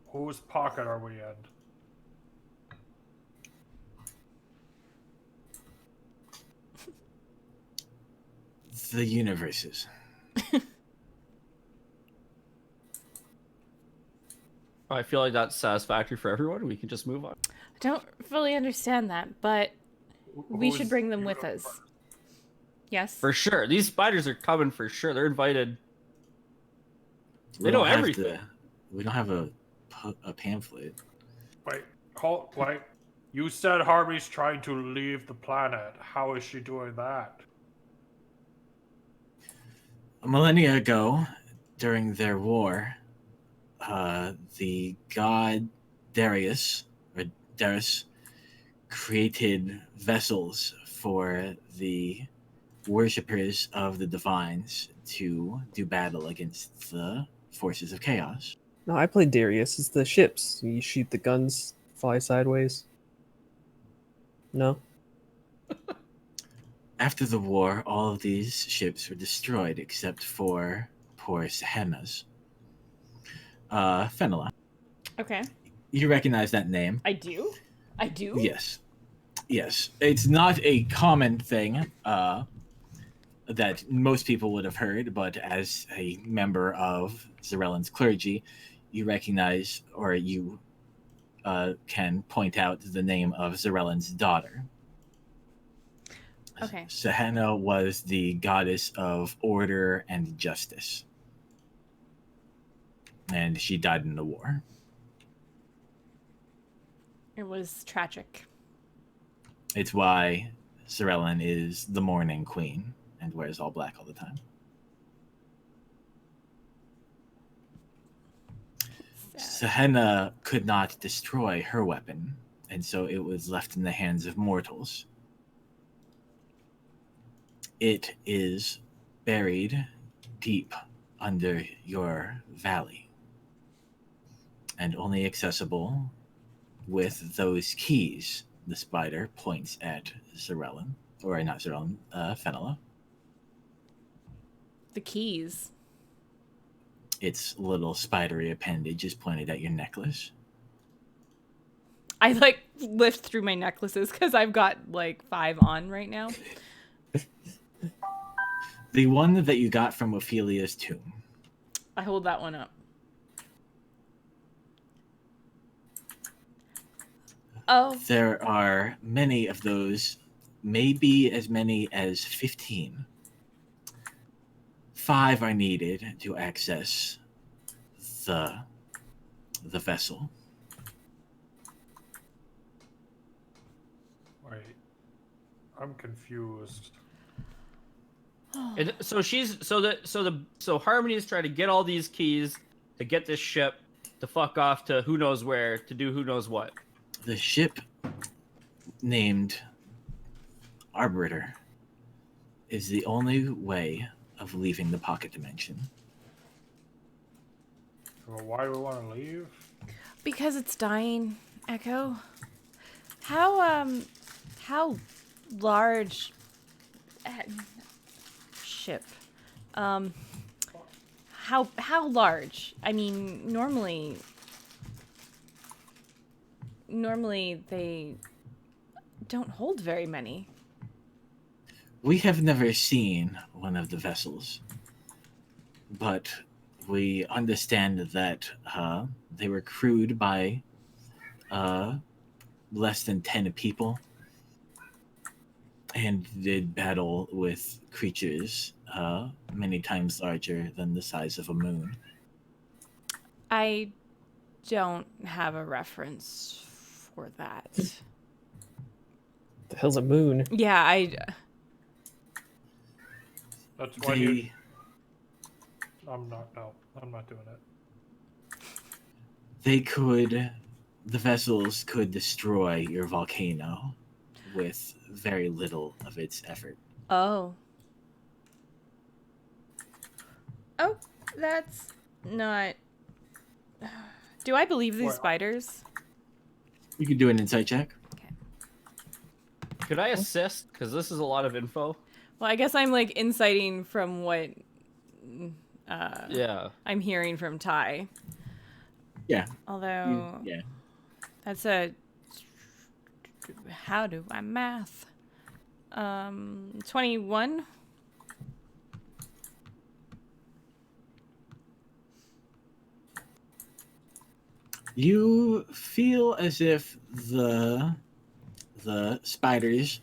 Whose pocket are we in? The universes. I feel like that's satisfactory for everyone. We can just move on. I don't fully understand that, but we should Whose bring them with us. universe? Yes. For sure. These spiders are coming for sure. They're invited. We They know don't have everything. we don't have a pamphlet. Wait. You said Harvey's trying to leave the planet. How is she doing that? A millennia ago, during their war, the god Darius created vessels for the worshippers of the divines to do battle against the forces of chaos. No, I played Darius. It's the ships. You shoot the guns, fly sideways. No? After the war, all of these ships were destroyed except for poor Sehena's. Fenella. Okay. You recognize that name? I do? I do? Yes. Yes. It's not a common thing that most people would have heard, but as a member of Zarellan's clergy, you recognize or you can point out the name of Zarellan's daughter. Okay. Sehena was the goddess of order and justice. And she died in the war. It was tragic. It's why Zarellan is the mourning queen and wears all black all the time. Sehena could not destroy her weapon, and so it was left in the hands of mortals. It is buried deep under your valley and only accessible with those keys. The spider points at Zarellan, or not Zarellan, Fenella. The keys. Its little spidery appendage is pointed at your necklace. I like lift through my necklaces because I've got like 5 on right now. The one that you got from Ophelia's tomb. I hold that one up. Oh, There are many of those, maybe as many as 15. 5 are needed to access the vessel. Wait, I'm confused. And so Harmony is trying to get all these keys to get this ship to fuck off to who knows where to do who knows what. The ship named Arbiter is the only way of leaving the pocket dimension. Well, why do we want to leave? because it's dying, Echo. How large ship? How large? I mean, normally they don't hold very many. We have never seen one of the vessels, but we understand that they were crewed by less than 10 people and did battle with creatures many times larger than the size of a moon. I don't have a reference for that. The hell's a moon? Yeah, That's why you. I'm not doing it. The vessels could destroy your volcano with very little of its effort. Oh, that's not... Do I believe these What? spiders? You could do an insight check. Could I assist? Because this is a lot of info. Well, I guess I'm like inciting from what Yeah. I'm hearing from Ty. Yeah. Although Yeah. that's a... How do I math? 21? You feel as if the spiders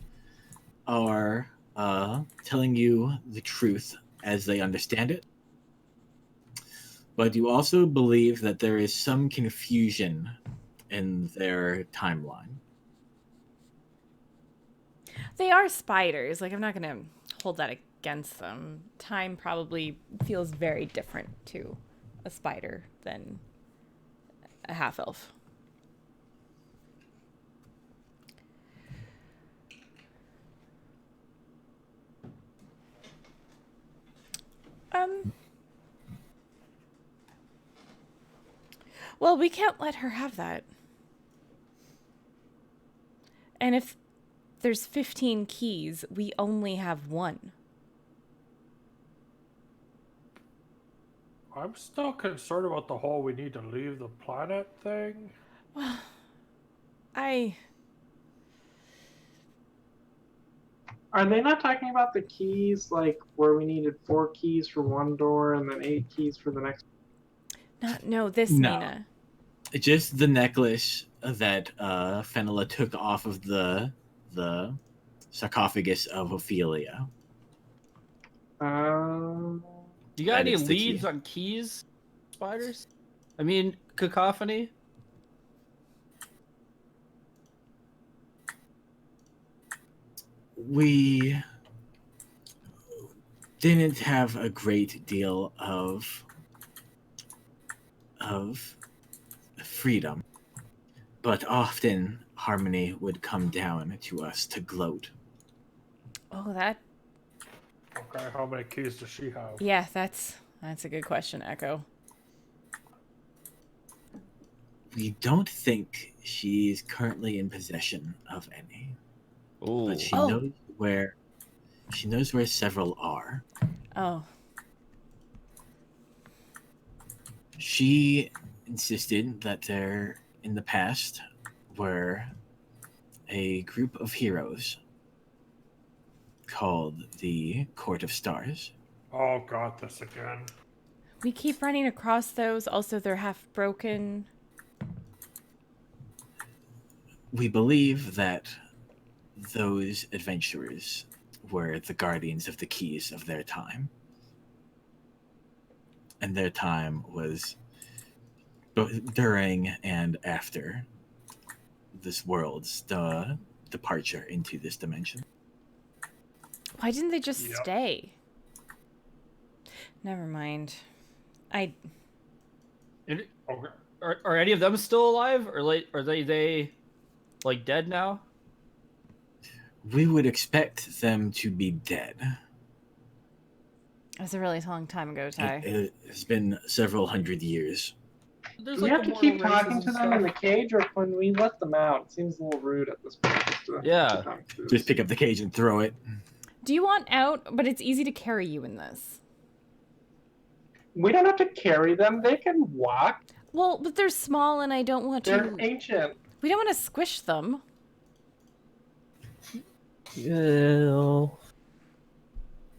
are telling you the truth as they understand it, but you also believe that there is some confusion in their timeline. They are spiders. Like, I'm not going to hold that against them. Time probably feels very different to a spider than a half-elf. Well, we can't let her have that. And if there's 15 keys, we only have one. I'm still concerned about the whole "we need to leave the planet" thing. Are they not talking about the keys, like where we needed 4 keys for one door and then 8 keys for the next? No, this No. Mina. Just the necklace that Fenella took off of the sarcophagus of Ophelia. You got That any is the leads key. on keys, spiders? I mean, cacophony? We didn't have a great deal of freedom, but often Harmony would come down to us to gloat. Oh, that... Okay, how many keys does she have? Yeah, that's a good question, Echo. We don't think she's currently in possession of any, Ooh. but she knows where several are. Oh. She insisted that there, in the past, were a group of heroes called the Court of Stars. Oh god, this again. We keep running across those. Also, they're half broken. We believe that those adventurers were the guardians of the keys of their time. And their time was during and after this world's departure into this dimension. Why didn't they just Yep. stay? Never mind. Okay. Are any of them still alive, or are they like dead now? We would expect them to be dead. It was a really long time ago, Ty. It has been several hundred years. There's Do we have to immortal keep races talking and to them in the stuff. cage, or can we let them out? It seems a little rude at this point. Just to Yeah. talk to Just pick up the cage and throw it. Do you want out? But it's easy to carry you in this. We don't have to carry them. They can walk. Well, but they're small, and I don't want They're to. ancient. We don't want to squish them. Well,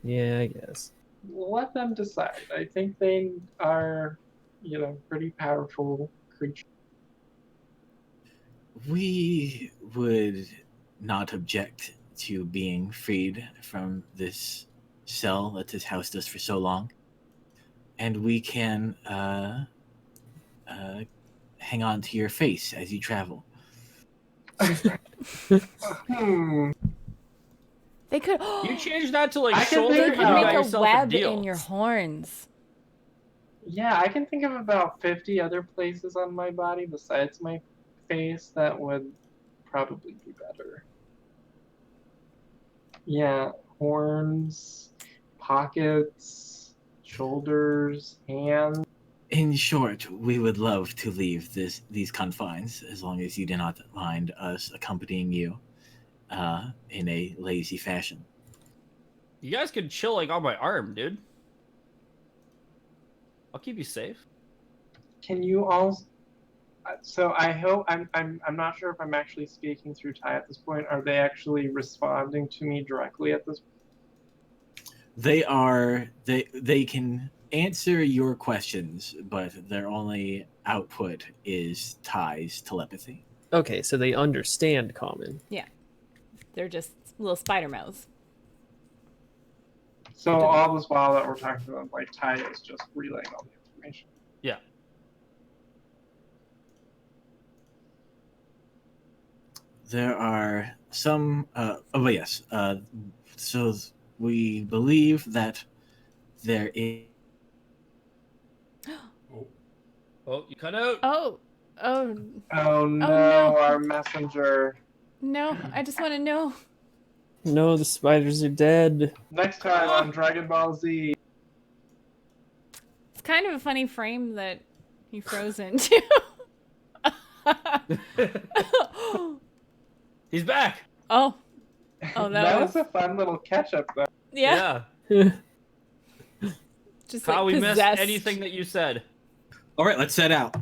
yeah, I guess. We'll let them decide. I think they are, pretty powerful creatures. We would not object to being freed from this cell that has housed us for so long. And we can hang on to your face as you travel. They could. You change that to like I can shoulder, They think and could you about got make a yourself web deal. in your horns. Yeah, I can think of about 50 other places on my body besides my face that would probably be better. Yeah, horns, pockets, shoulders, hands. In short, we would love to leave these confines as long as you do not mind us accompanying you in a lazy fashion. You guys could chill like on my arm, dude. I'll keep you safe. Can you all? So I hope I'm not sure if I'm actually speaking through Ty at this point. Are they actually responding to me directly at this? They can answer your questions, but their only output is Ty's telepathy. Okay, so they understand common. They're just little spider mouths. So all this while that we're talking to them, like Ty is just relaying all the information. Yeah. There are some. So we believe that there is. Oh, you cut out. Oh, Oh no, no. our messenger. no. I just want to know. No, the spiders are dead. Next time on Dragon Ball Z. It's kind of a funny frame that he froze into. He's back. Oh, That was a fun little catch up though. yeah. Just like How we missed possessed. anything that you said. All right, let's set out.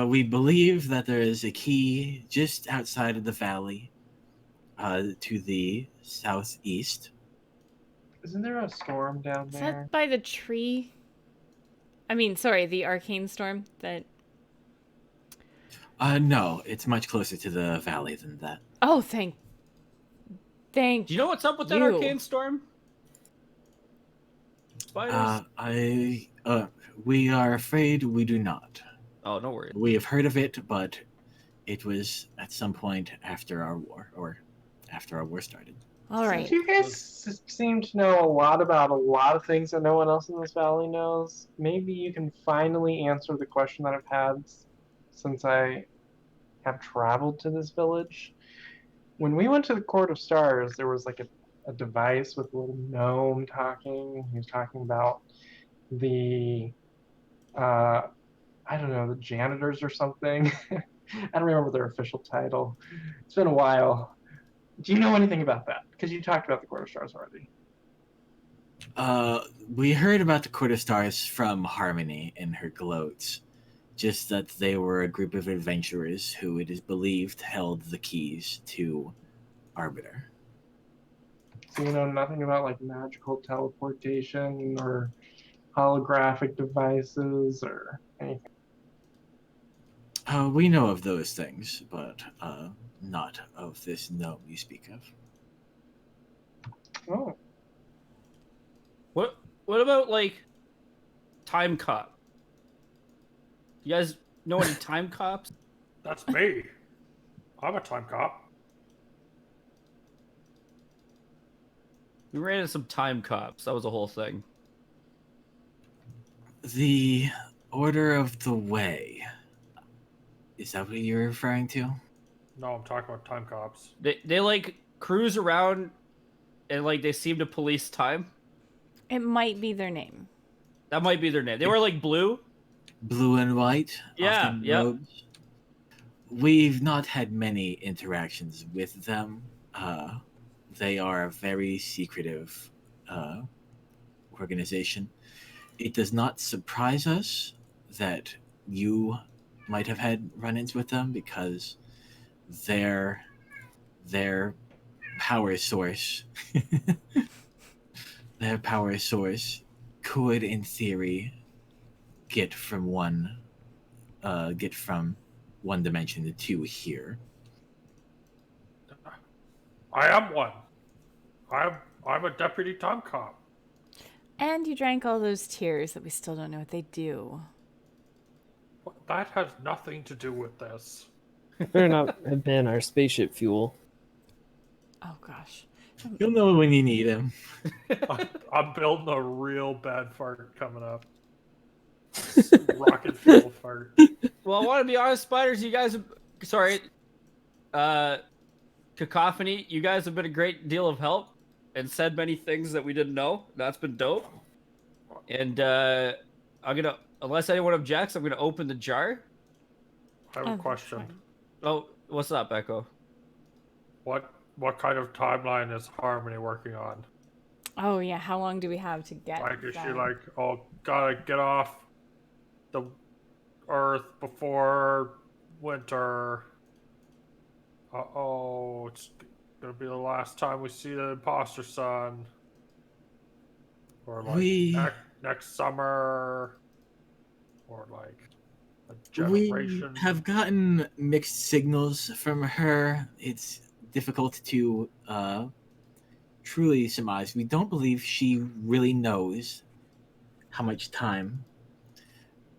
We believe that there is a key just outside of the valley to the southeast. Isn't there a storm down Is there? that by the tree? I mean, sorry, the arcane storm that. No, it's much closer to the valley than that. Oh, thank. Do you know what's up with that You. arcane storm? Spiders? We are afraid we do not. Oh, no worries. We have heard of it, but it was at some point after our war, or after our war started. All right. Since you guys seem to know a lot about a lot of things that no one else in this valley knows, maybe you can finally answer the question that I've had since I have traveled to this village. When we went to the Court of Stars, there was like a device with a little gnome talking. He was talking about the, I don't know, the janitors or something. I don't remember their official title. It's been a while. Do you know anything about that? Because you talked about the Court of Stars already. We heard about the Court of Stars from Harmony in her gloats. just that they were a group of adventurers who it is believed held the keys to Arbiter. So you know nothing about like magical teleportation or holographic devices or anything. We know of those things, but not of this gnome you speak of. Oh, What about like time cop? You guys know any time cops? That's me. I'm a time cop. We ran into some time cops. That was the whole thing. The Order of the Way. Is that what you're referring to? No, I'm talking about time cops. They like cruise around and like they seem to police time. It might be their name. That might be their name. They were like blue. Blue and white? Yeah, often yep. robes. We've not had many interactions with them. They are a very secretive organization. It does not surprise us that you might have had run-ins with them because their power source their power source could in theory get from one dimension to two here. I am one. I'm a deputy time cop. And you drank all those tears that we still don't know what they do. That has nothing to do with this. Better not have been our spaceship fuel. Oh gosh. You'll know when you need him. I'm building a real bad fart coming up. Rocket fuel fart. Well, I want to be honest, Spiders. You guys, Cacophony. You guys have been a great deal of help and said many things that we didn't know. That's been dope. And I'm gonna, unless anyone objects, I'm gonna open the jar. I have a question. Oh, what's up, Echo? What kind of timeline is Harmony working on? Oh yeah, how long do we have to get? Like, is she that? like, oh, gotta get off the Earth before winter? Uh-oh, it's gonna be the last time we see the imposter son. Or like next summer. Or like a generation. We have gotten mixed signals from her. It's difficult to truly surmise. We don't believe she really knows how much time,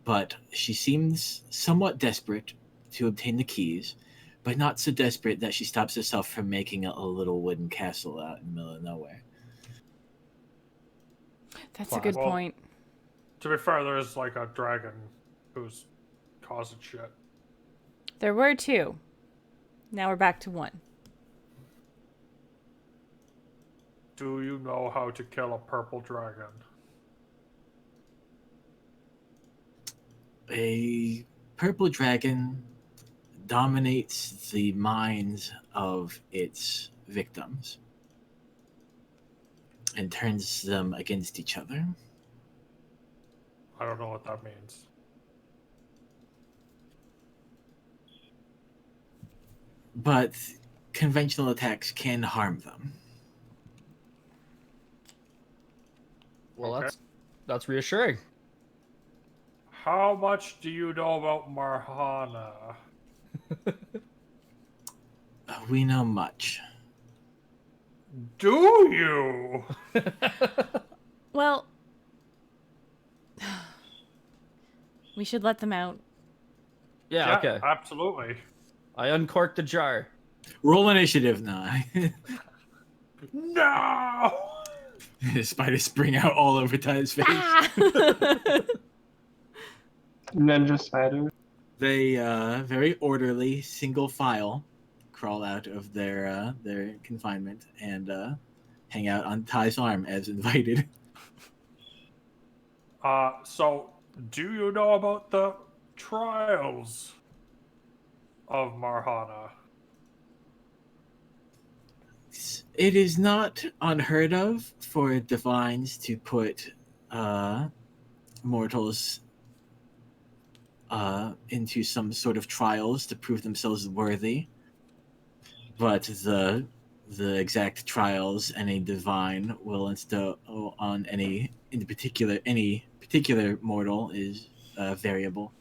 but she seems somewhat desperate to obtain the keys, but not so desperate that she stops herself from making a little wooden castle out in the middle of nowhere. That's a good point. To be fair, there's like a dragon who's causing shit. There were two. Now we're back to one. Do you know how to kill a purple dragon? A purple dragon dominates the minds of its victims and turns them against each other. I don't know what that means. But conventional attacks can harm them. Well, Okay. that's reassuring. How much do you know about Marhana? We know much. Do you? Well, we should let them out. Yeah, okay. Absolutely. I uncorked the jar. Roll initiative now. No! Spiders spring out all over Ty's face. ninja spider. They very orderly, single file, crawl out of their confinement and hang out on Ty's arm as invited. So, do you know about the trials of Marhana? It is not unheard of for divines to put mortals into some sort of trials to prove themselves worthy. But the exact trials any divine will instill on any particular mortal is variable.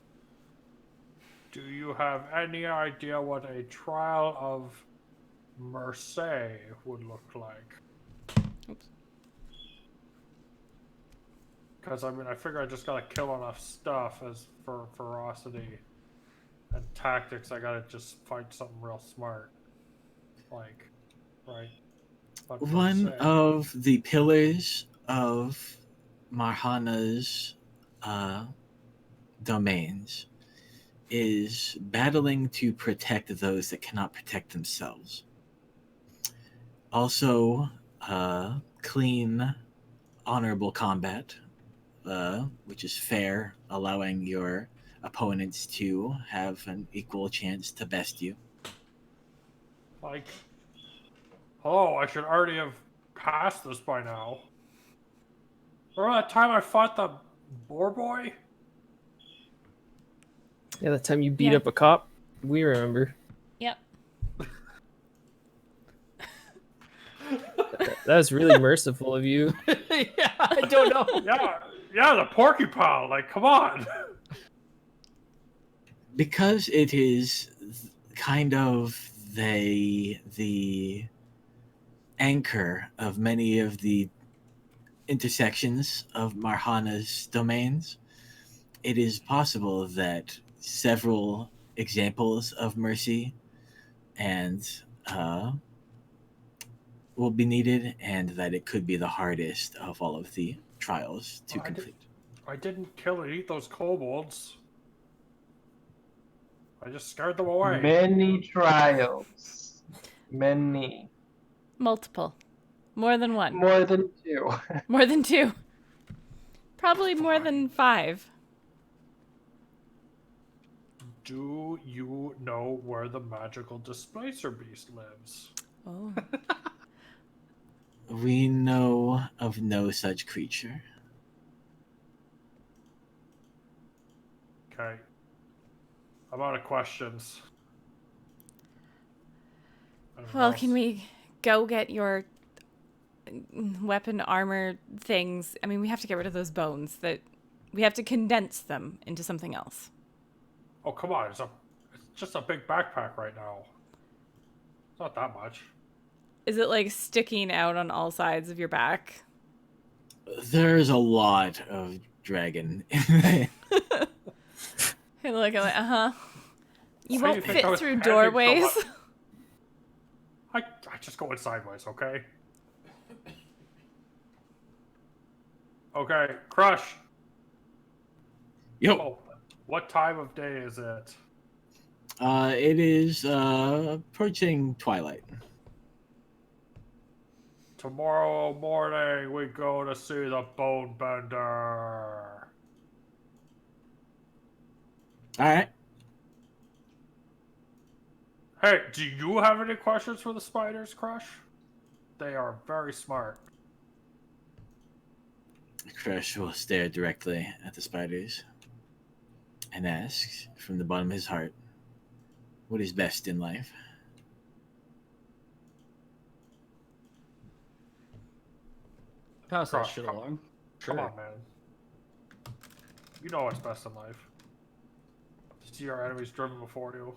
Do you have any idea what a trial of mercy would look like? Oops. Because, I mean, I figure I just gotta kill enough stuff as for ferocity and tactics. I gotta just find something real smart. Like, right? But One mercy. of the pillars of Marhana's domains is battling to protect those that cannot protect themselves. Also, clean, honorable combat, which is fair, allowing your opponents to have an equal chance to best you. Like, oh, I should already have passed this by now. Remember that time I fought the boar boy? Yeah, that time you beat Yeah. up a cop, we remember. Yep. That was really merciful of you. Yeah, I don't know. Yeah, the porcupine. Like, come on. Because it is kind of the anchor of many of the intersections of Marhana's domains, it is possible that several examples of mercy and will be needed, and that it could be the hardest of all of the trials to complete. I didn't kill and eat those kobolds. I just scared them away. Many trials. Many. Multiple. More than one. More than 2. More than 2. Probably more than 5. Do you know where the magical displacer beast lives? Oh. We know of no such creature. Okay. I'm out of questions. Well, can we go get your weapon armor things? I mean, we have to get rid of those bones. That we have to condense them into something else. Oh, come on. It's just a big backpack right now. It's not that much. Is it like sticking out on all sides of your back? There's a lot of dragon in there. And like, uh-huh. You Why do won't think I fit was through panting so doorways. much? I just go in sideways, okay? Okay, Crush. Yo, Oh, what time of day is it? it is approaching twilight. Tomorrow morning we go to see the Bone Bender. All right. Hey, do you have any questions for the spiders, Crush? They are very smart. Crush will stare directly at the spiders and asks from the bottom of his heart, what is best in life? Pass that Cross, shit come- along. Come Sure. on, man. You know what's best in life. To see our enemies driven before you.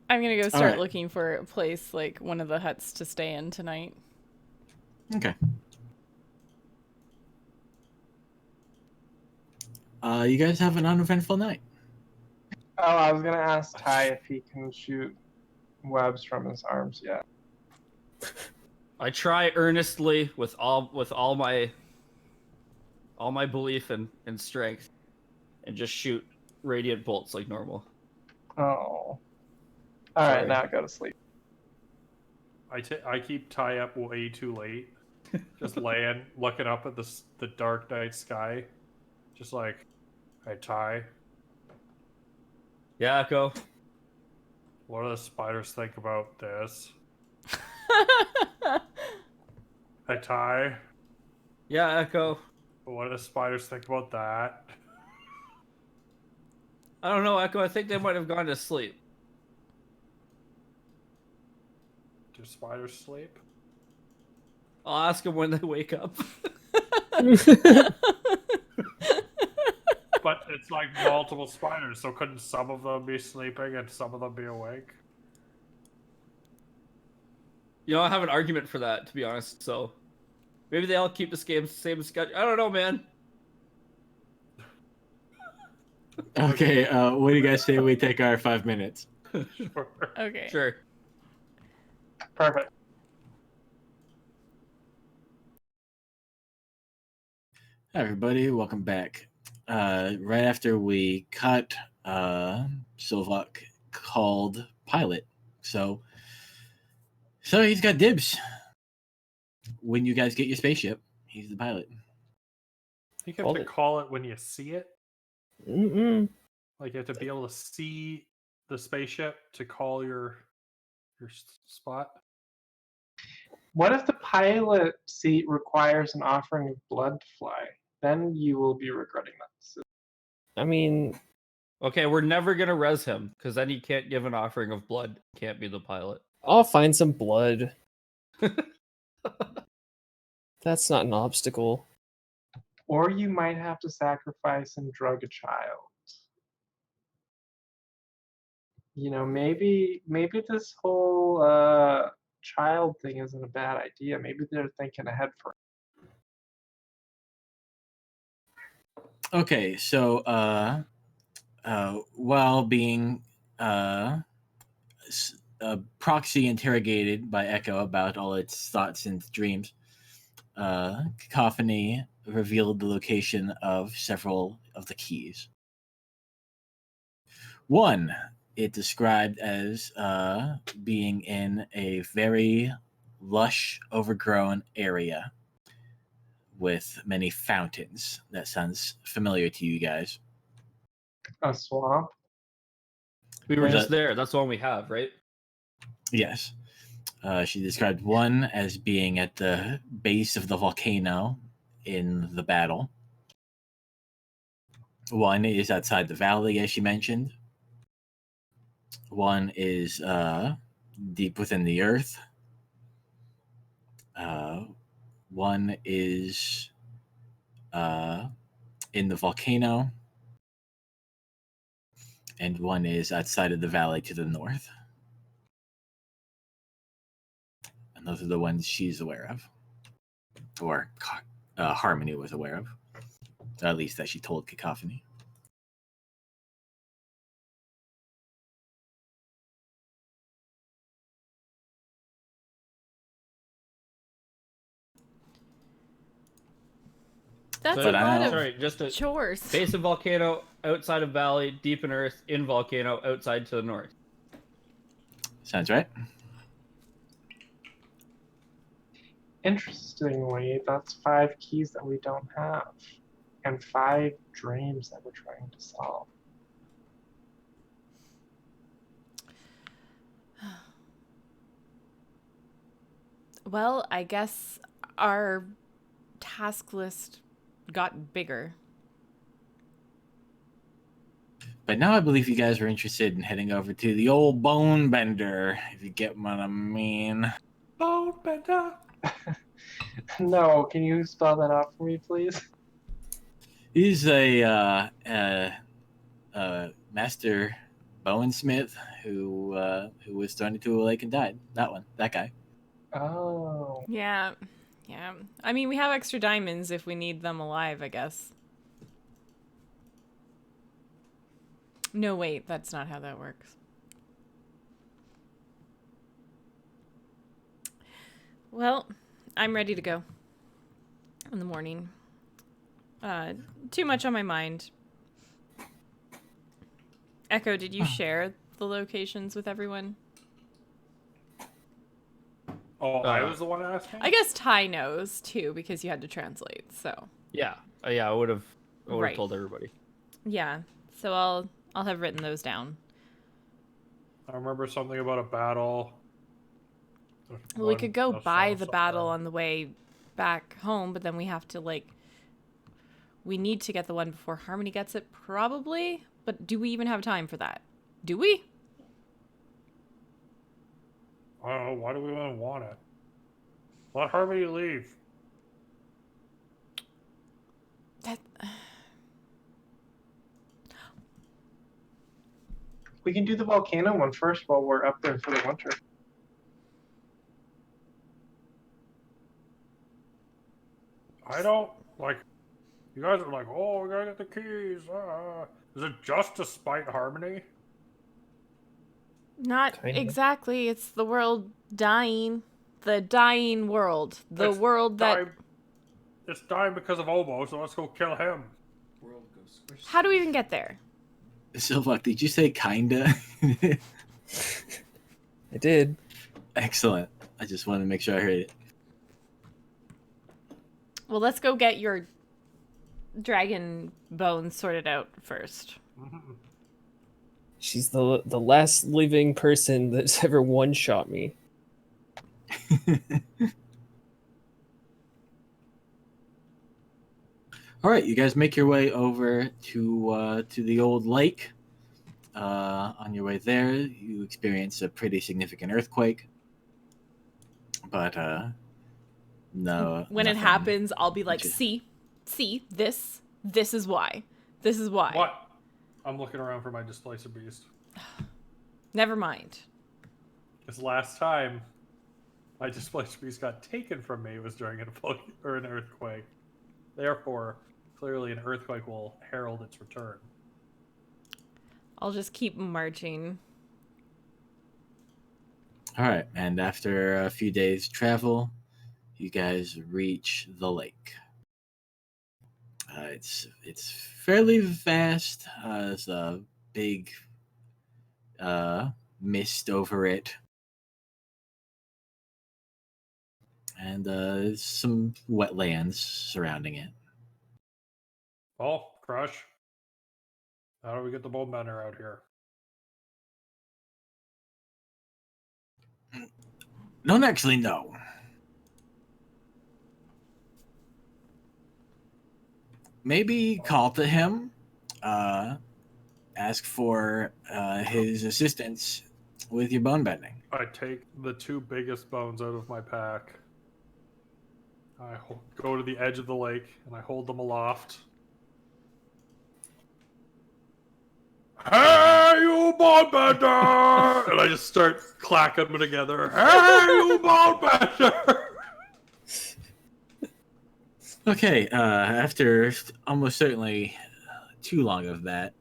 I'm gonna go start Alright. looking for a place, like one of the huts to stay in tonight. Okay. You guys have an uneventful night. Oh, I was gonna ask Ty if he can shoot webs from his arms yet. I try earnestly with all my belief and strength, and just shoot radiant bolts like normal. Oh. Sorry. Alright, now go to sleep. I keep Ty up way too late. Just laying, looking up at the dark night sky. Just like, hey, Ty, Yeah, Echo. what do the spiders think about this? Hey, Ty, Yeah, Echo. what do the spiders think about that? I don't know, Echo. I think they might have gone to sleep. Do spiders sleep? I'll ask them when they wake up. But it's like multiple spiders, so couldn't some of them be sleeping and some of them be awake? You know, I have an argument for that, to be honest. So maybe they all keep the same schedule. I don't know, man. Okay, what do you guys say we take our 5 minutes? Sure. Okay. Sure. Perfect. Hi, everybody. Welcome back. Right after we cut, Silvoc called Pilot. So he's got dibs. When you guys get your spaceship, he's the pilot. You have Called to it. call it when you see it? Mm-mm. Like you have to be able to see the spaceship to call your spot? What if the pilot seat requires an offering of blood to fly? Then you will be regretting that decision. I mean, Okay, we're never gonna res him because then he can't give an offering of blood. Can't be the pilot. I'll find some blood. That's not an obstacle. Or you might have to sacrifice and drug a child. You know, maybe this whole child thing isn't a bad idea. Maybe they're thinking ahead for. Okay, so while being proxy interrogated by Echo about all its thoughts and dreams, Cacophony revealed the location of several of the keys. One, it described as being in a very lush, overgrown area with many fountains. That sounds familiar to you guys. A swamp. We were Was just that- there. That's the one we have, right? Yes. She described one as being at the base of the volcano in the battle. One is outside the valley, as she mentioned. One is deep within the earth. One is in the volcano. And one is outside of the valley to the north. And those are the ones she's aware of. Or Harmony was aware of. At least that she told Cacophony. That's But a I lot know- of Sorry, just a chores. base of volcano, outside of valley, deep in earth, in volcano, outside to the north. Sounds right. Interestingly, that's 5 keys that we don't have, and 5 dreams that we're trying to solve. Well, I guess our task list got bigger. But now I believe you guys were interested in heading over to the old bone bender, if you get what I mean. Bone bender. No, can you spell that out for me, please? He's a master bonesmith who was thrown into a lake and died. That guy. Oh, Yeah. Yeah. I mean, we have extra diamonds if we need them alive, I guess. No, wait, that's not how that works. Well, I'm ready to go in the morning. Too much on my mind. Echo, did you share the locations with everyone? Oh, I was the one asking? I guess Ty knows too because you had to translate. So Yeah, yeah, I would have Right. told everybody. yeah, so I'll have written those down. I remember something about a battle. Well, we could go One- by that's the something. battle on the way back home, but then we have to We need to get the one before Harmony gets it, probably. But do we even have time for that? Do we? I don't know. Why do we even want it? Let Harmony leave. That. We can do the volcano one first while we're up there for the winter. I don't like. You guys are like, oh, we gotta get the keys. Is it just to spite Harmony? Not Kinda. exactly. It's the world dying. The dying world. The It's world that. dying- It's dying because of Obo, so let's go kill him. World goes squish. How do we even get there? Silvoc, did you say kinda? I did. Excellent. I just wanted to make sure I heard it. Well, let's go get your dragon bones sorted out first. Mhm. She's the last living person that's ever one-shot me. All right, you guys make your way over to the old lake. On your way there, you experience a pretty significant earthquake, but no. When it nothing. happens, I'll be like, Just- see, this is why. This is why. What? I'm looking around for my Displacer Beast. Never mind. Because last time my Displacer Beast got taken from me was during an earthquake. Therefore, clearly an earthquake will herald its return. I'll just keep marching. All right, and after a few days' travel, you guys reach the lake. It's fairly vast. There's a big mist over it, and there's some wetlands surrounding it. Oh, Crush. How do we get the Bone Bender out here? Don't actually know. Maybe call to him, ask for his assistance with your bone bending. I take the two biggest bones out of my pack. I go to the edge of the lake and I hold them aloft. Hey, you bone bender! And I just start clacking them together. Hey, you bone bender! Okay, after almost certainly too long of that,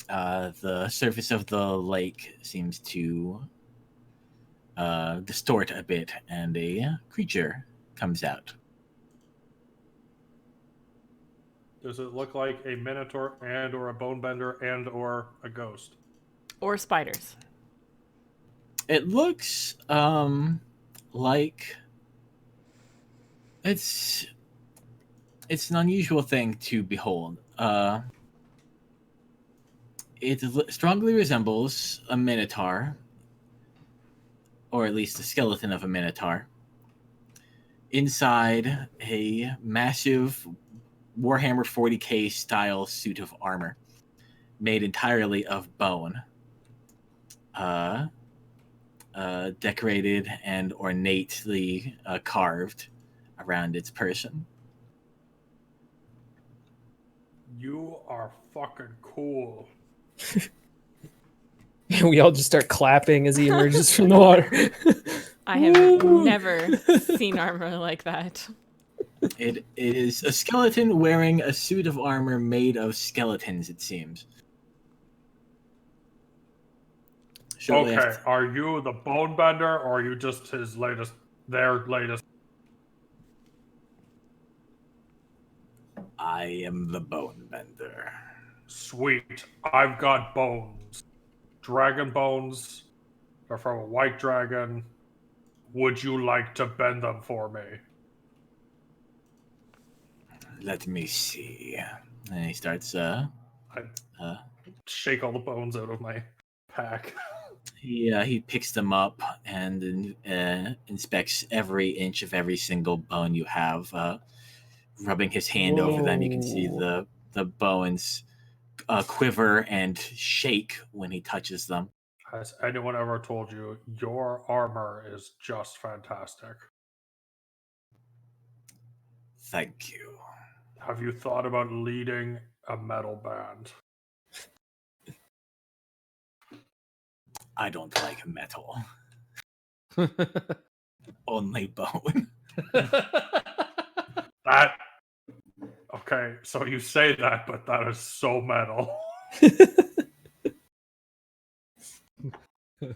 the surface of the lake seems to distort a bit, and a creature comes out. Does it look like a Minotaur and or a bone bender and or a ghost? Or spiders. It looks like it's an unusual thing to behold. It strongly resembles a minotaur, or at least the skeleton of a minotaur, inside a massive Warhammer 40k style suit of armor made entirely of bone, decorated and ornately carved around its person. You are fucking cool. We all just start clapping as he emerges from the water. I have Woo! never seen armor like that. It is a skeleton wearing a suit of armor made of skeletons, it seems. Shortly Okay, after- are you the bone bender or are you just their latest? I am the bone bender. Sweet. I've got bones. Dragon bones. They're from a white dragon. Would you like to bend them for me? Let me see. And he starts I shake all the bones out of my pack. he picks them up and inspects every inch of every single bone you have. rubbing his hand over them. You can see Whoa. the bones quiver and shake when he touches them. Has anyone ever told you your armor is just fantastic? Thank you. Have you thought about leading a metal band? I don't like metal. Only bone. That okay, so you say that, but that is so metal. It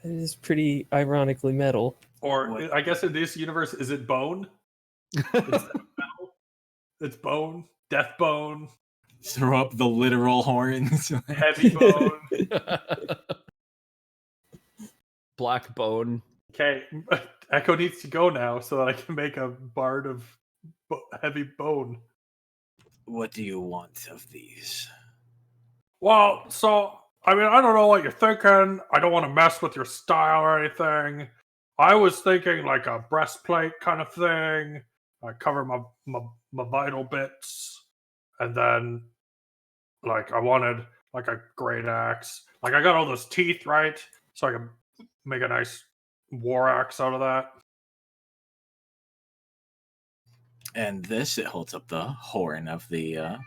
is pretty ironically metal. Or What? I guess in this universe, is it bone? It's bone, death bone, Throw up the literal horns. heavy bone. Black bone. Okay, Echo needs to go now so that I can make a bard of heavy bone. What do you want of these? Well, so I mean, I don't know what you're thinking. I don't want to mess with your style or anything. I was thinking like a breastplate kind of thing. I cover my vital bits, and then like I wanted like a great axe. Like I got all those teeth, right? So I can make a nice war axe out of that. And this, it holds up the horn of the.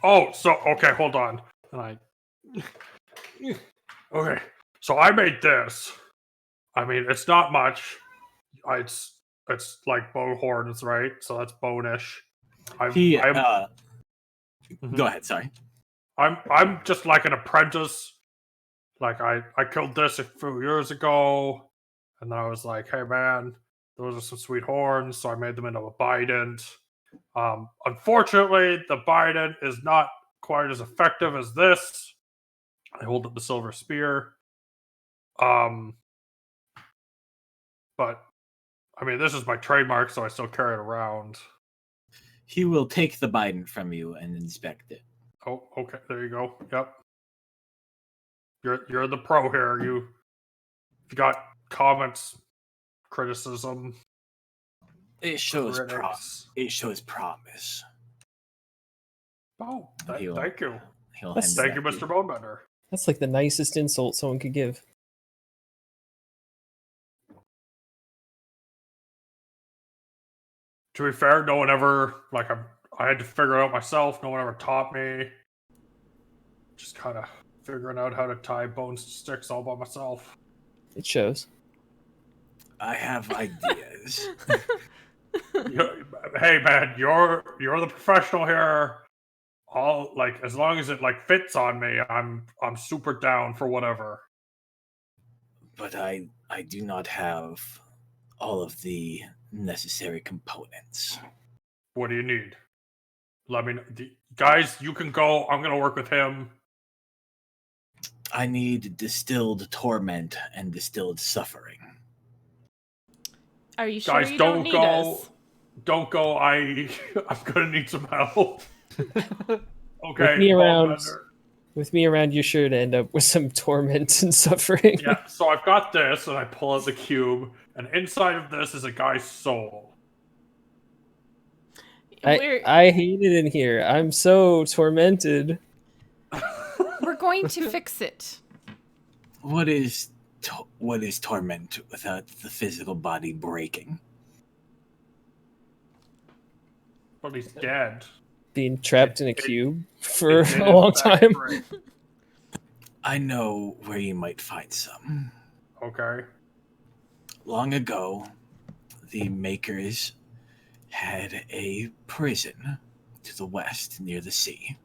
Oh, so okay, hold on. And I okay, so I made this. I mean, it's not much. It's like bow horns, right? So that's bone-ish. He. Mhm. Go ahead. Sorry. I'm just like an apprentice. Like I killed this a few years ago, and then I was like, hey man, those are some sweet horns, so I made them into a bident. Unfortunately, the bident is not quite as effective as this. I hold up the silver spear. But I mean, this is my trademark, so I still carry it around. He will take the Biden from you and inspect it. Oh, okay, there you go. Yep. You're the pro here. If you got comments, criticism, It shows critics. It shows promise. Oh, He'll- thank you. He'll That's- hand Thank you, that to Mr. Bonebender. That's like the nicest insult someone could give. To be fair, no one ever I had to figure it out myself. No one ever taught me. Just kind of figuring out how to tie bones to sticks all by myself. It shows. I have ideas. Hey man, you're the professional here. All like as long as it like fits on me, I'm super down for whatever. But I do not have all of the necessary components. What do you need? Let me know. Guys, you can go. I'm gonna work with him. I need distilled torment and distilled suffering. Are you sure Guys, you don't need go. us? Don't go. I'm gonna need some help. Okay. With me around, Bonebender. with me around, you're sure to end up with some torment and suffering. Yeah, so I've got this, and I pull out the cube, and inside of this is a guy's soul. I hate it in here. I'm so tormented. We're going to fix it. What is torment without the physical body breaking? But he's dead. Being trapped in a It- cube for It a didn't long affect time. Rick. I know where you might find some. Okay. Long ago, the makers had a prison to the west near the sea.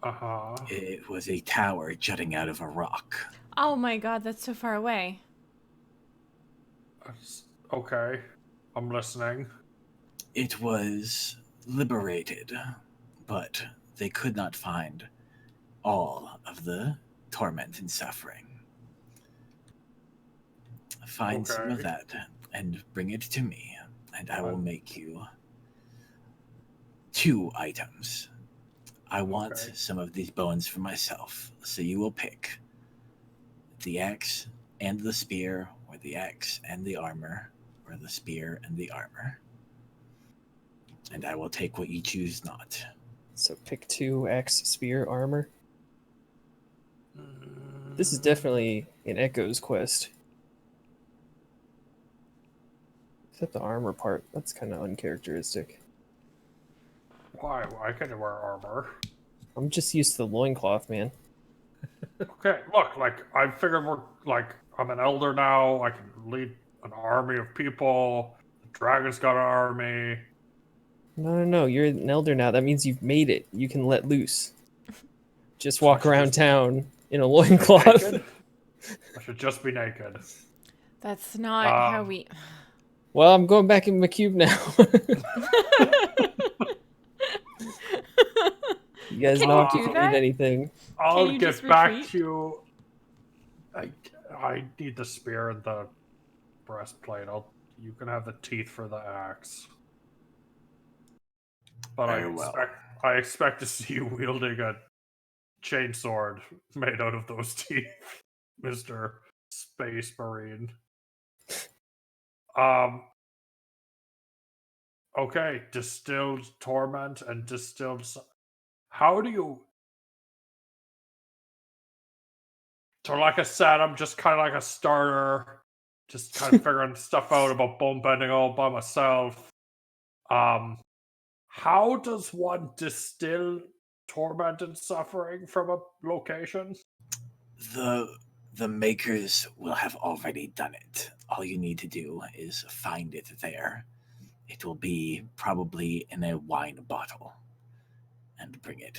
Uh-huh. It was a tower jutting out of a rock. Oh my god, that's so far away. Okay. I'm listening. It was liberated, but they could not find all of the torment and suffering. Find some of Okay. that and bring it to me, and I will make you 2 items. I want Okay. some of these bones for myself, so you will pick the axe and the spear, or the axe and the armor, or the spear and the armor. and I will take what you choose not. So pick 2 axe spear armor. This is definitely an Echo's quest. Except the armor part, that's kind of uncharacteristic. Why? I can wear armor. I'm just used to the loincloth, man. Okay, look, like, I figured I'm an elder now, I can lead an army of people, the dragon's got an army. No, you're an elder now. That means you've made it. You can let loose. Just walk around town in a loincloth. Naked? I should just be naked. That's not how we. Well, I'm going back in my cube now. You guys Can know you if do you need that? anything. I'll you get just back retreat? to you. I need the spear and the breastplate. You can have the teeth for the axe. But Very well. I expect to see you wielding a chainsword made out of those teeth, Mr. Space Marine. Okay, distilled torment and distilled. How do you? So, like I said, I'm just kind of like a starter, just kind of figuring stuff out about bone bending all by myself. How does one distill torment and suffering from a location? The makers will have already done it. All you need to do is find it there. It will be probably in a wine bottle, and bring it.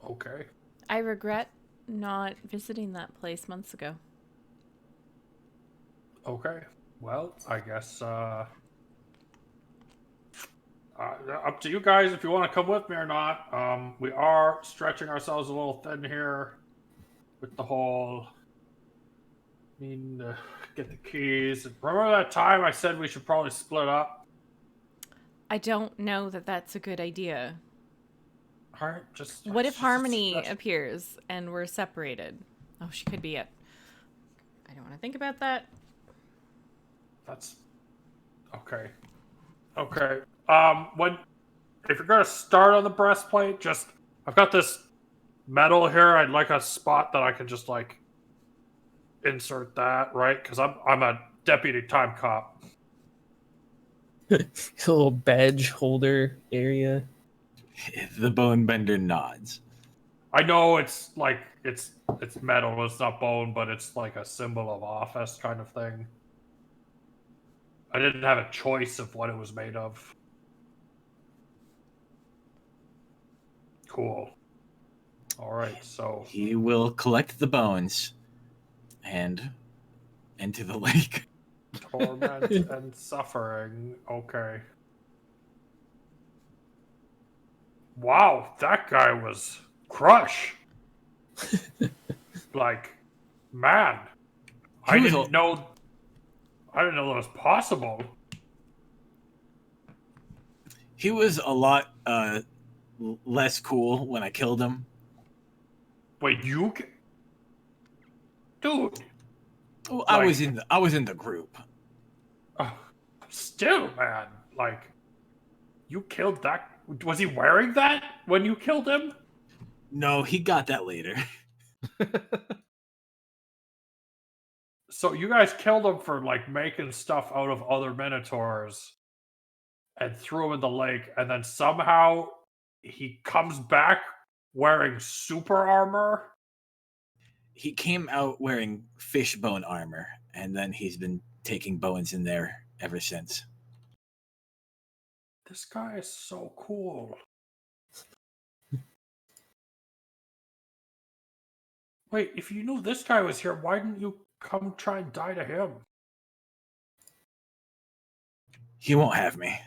Okay. I regret not visiting that place months ago. Okay. Well, I guess up to you guys if you want to come with me or not. We are stretching ourselves a little thin here with the whole get the keys. Remember that time I said we should probably split up? I don't know that that's a good idea. All right, just What if just- Harmony that's- appears and we're separated? Oh, she could be it. I don't want to think about that. That's okay. Okay. If you're gonna start on the breastplate, I've got this metal here. I'd like a spot that I can just like insert that, right? Because I'm a deputy time cop. A little badge holder area. The bone bender nods. I know it's like it's metal, it's not bone, but it's like a symbol of office kind of thing. I didn't have a choice of what it was made of. Cool. All right, so He will collect the bones and into the lake. torment and suffering. Okay. Wow, that guy was crush. Like, man, I didn't know that was possible. He was a lot less cool when I killed him. Wait, dude? Oh, I was in the group. Still, man, like, you killed that. Was he wearing that when you killed him? No, he got that later. So you guys killed him for like making stuff out of other minotaurs and threw him in the lake, and then somehow he comes back wearing super armor. He came out wearing fishbone armor, and then he's been taking bones in there ever since. This guy is so cool. Wait, if you knew this guy was here, why didn't you come try and die to him? He won't have me.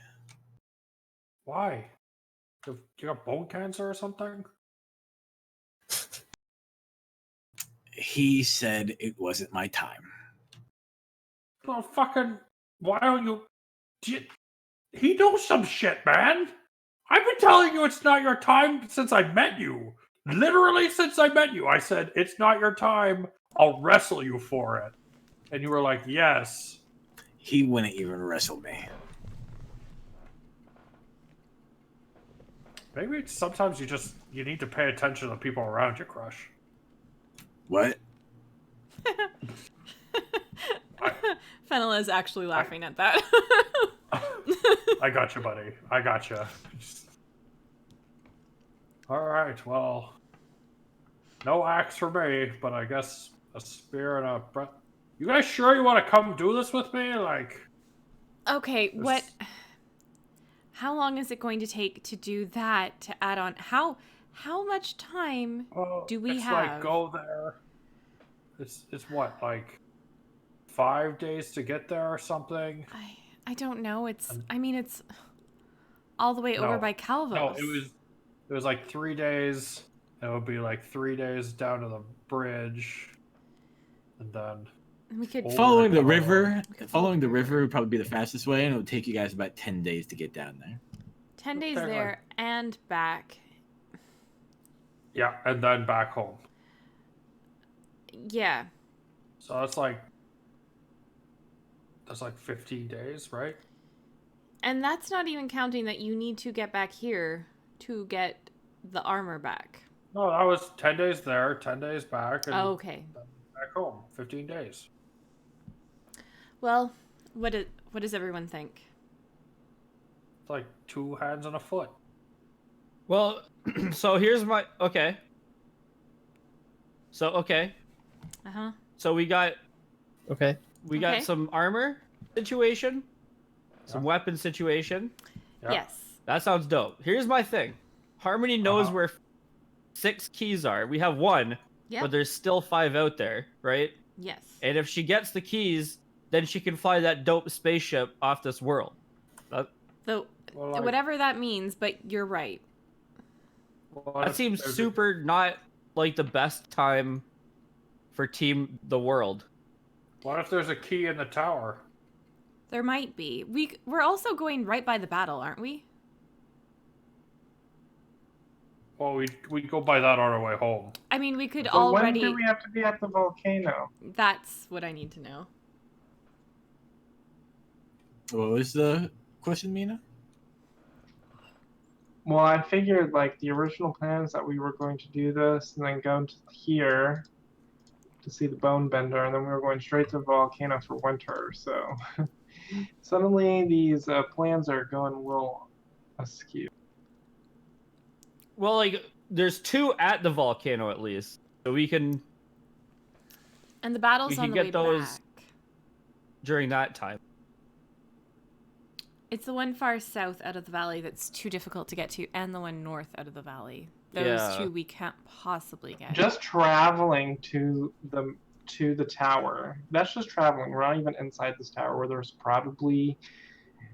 Why? You got bone cancer or something? He said it wasn't my time. Well, fucking, why don't you... He knows some shit, man. I've been telling you it's not your time since I met you. Literally since I met you. I said, it's not your time. I'll wrestle you for it. And you were like, yes. he wouldn't even wrestle me. Maybe it's sometimes you need to pay attention to the people around you, Crush. What? Fenella is actually laughing at that. I got you, buddy. I got you. All right, well, no axe for me, but I guess a spear and a breath. You guys sure you want to come do this with me? Like, Okay, what? How long is it going to take to do that? To add on, how much time do we it's have? like go there. It's what, like 5 days to get there or something? I don't know. It's all the way over by Calvos. No, it was like 3 days. It would be like 3 days down to the bridge, and then we could Following the river would probably be the fastest way, and it would take you guys about 10 days to get down there. 10 days Okay, there and back. yeah, and then back home. Yeah. So that's like 15 days, right? And that's not even counting that you need to get back here to get the armor back. No, that was 10 days there, 10 days back, and Okay. then back home. 15 days. Well, what does everyone think? It's like 2 hands and a foot. Well, so here's my okay. So okay. Uh-huh. So we got Okay. got some armor situation, some weapon situation. Yeah. Yes. That sounds dope. Here's my thing. Harmony knows where 6 keys are. We have 1, Yep. but there's still 5 out there, right? Yes. And if she gets the keys, then she can fly that dope spaceship off this world. So Well, like, whatever that means, but you're right. what That if seems there's a- super not like the best time for Team the World. What if there's a key in the tower? There might be. We're also going right by the battle, aren't we? Well, we go by that on our way home. I mean, we could But already. when do we have to be at the volcano? That's what I need to know. What was the question, Mina? Well, I figured like the original plan is that we were going to do this and then go to here to see the bone bender, and then we were going straight to the volcano for winter. So suddenly these plans are going a little askew. Well, like there's 2 at the volcano at least, so we can And the battle's We on can the get way those- back. during that time. It's the one far south out of the valley that's too difficult to get to, and the one north out of the valley. Those Yeah. 2 we can't possibly get. Just traveling to the tower. That's just traveling. We're not even inside this tower where there's probably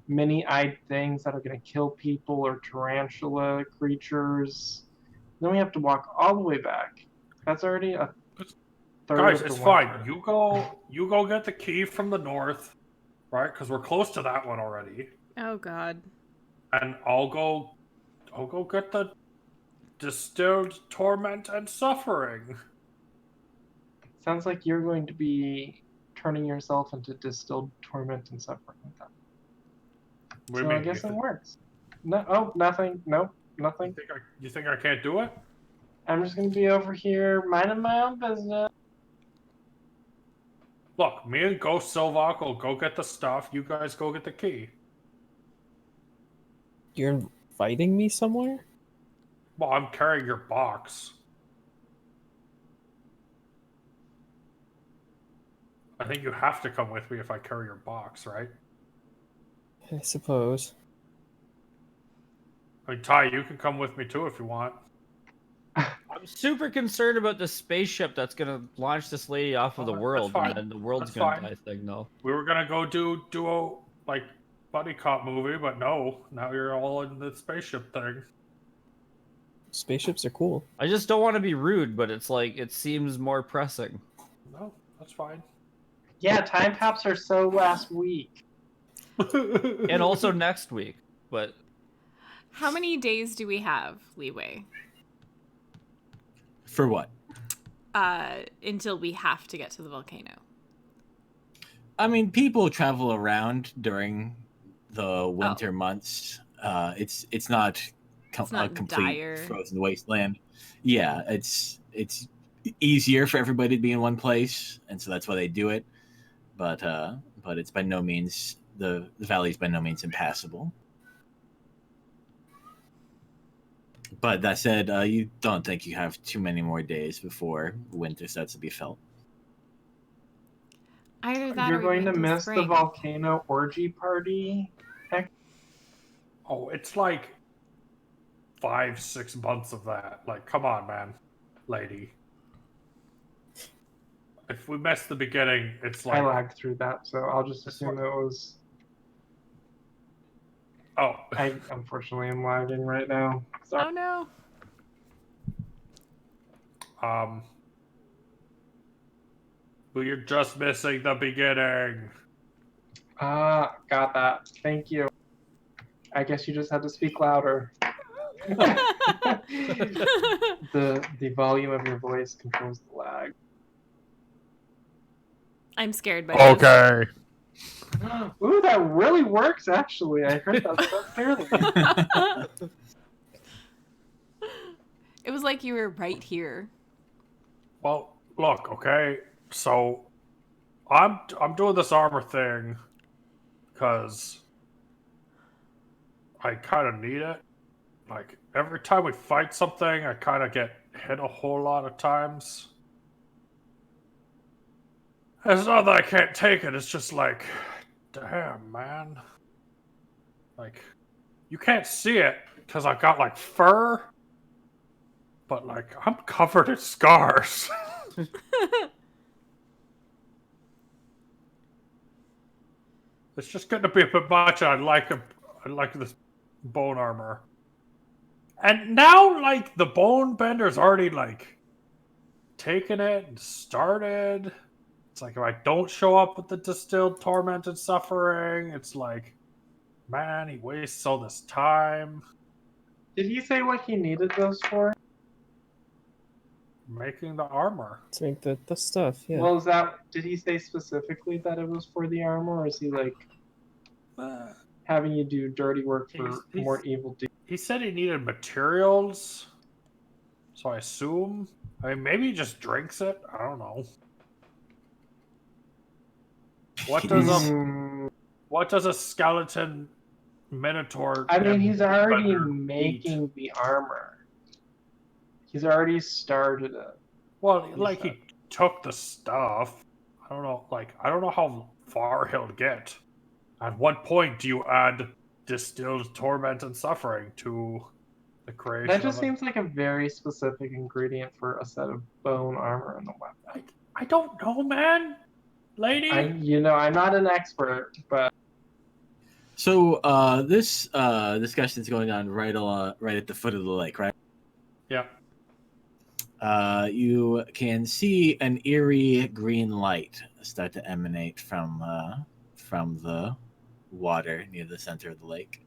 many-eyed things that are going to kill people or tarantula creatures. Then we have to walk all the way back. That's already a third Guys, of the it's fine. winter. You go get the key from the north, right? Because we're close to that one already. Oh God. And I'll go get the distilled torment and suffering. Sounds like you're going to be turning yourself into distilled torment and suffering with them. What do So you I mean? guess it works. No, oh, nothing. Nope, nothing. You think I can't do it? I'm just going to be over here minding my own business. Look, me and Ghost Silvoc will go get the stuff. You guys go get the key. You're inviting me somewhere? Well, I'm carrying your box. I think you have to come with me if I carry your box, right? I suppose. I mean, Ty, you can come with me too if you want. I'm super concerned about the spaceship that's gonna launch this lady off of the That's world, fine. and then the world's That's gonna fine. die thing. No. We were gonna go do a like buddy cop movie, but no. Now you're all in the spaceship thing. Spaceships are cool. I just don't want to be rude, but it's like it seems more pressing. No, that's fine. Yeah, time caps are so last week. And also next week, but How many days do we have leeway? For what? Until we have to get to the volcano. I mean, people travel around during the winter months. It's not It's a not complete dire. frozen wasteland. Yeah, it's easier for everybody to be in one place, and so that's why they do it. But it's by no means the valley is by no means impassable. But that said, you don't think you have too many more days before winter starts to be felt. Either that You're or going we to wait till miss the spring. volcano orgy party? Oh, it's like 5-6 months of that. Like, come on, man, lady. If we miss the beginning, it's I like, lagged through that, so I'll just assume it was. oh, I unfortunately am lagging right now. Sorry. Oh no. but you're just missing the beginning. Got that. Thank you. I guess you just had to speak louder. the volume of your voice controls the lag. I'm scared by this. Okay. Ooh, that really works, actually. I heard that so clearly. It was like you were right here. Well, look, okay. So, I'm doing this armor thing because I kind of need it. Like every time we fight something, I kind of get hit a whole lot of times. It's not that I can't take it. It's just like, damn, man. Like, you can't see it because I got like fur, but like I'm covered in scars. It's just going to be a bit much. I like this bone armor. And now, like, the bone bender's already, like, taken it and started. It's like, if I don't show up with the distilled torment and suffering, it's like, man, he wastes all this time. Did he say what he needed those for? Making the armor. To make the stuff, yeah. Well, did he say specifically that it was for the armor, or is he like having you do dirty work for He's- more evil deeds? He said he needed materials, so I assume. I mean, maybe he just drinks it. I don't know. What does a skeleton minotaur? I mean, he's already bender making eat? the armor. He's already started it. Well, like he took the stuff. I don't know. Like I don't know how far he'll get. At what point do you add distilled torment and suffering to the creation? That just seems like a very specific ingredient for a set of bone armor in the weapon. I don't know, man. Lady. I'm not an expert, but So this discussion is going on right at the foot of the lake, right? Yeah. You can see an eerie green light start to emanate from the water near the center of the lake.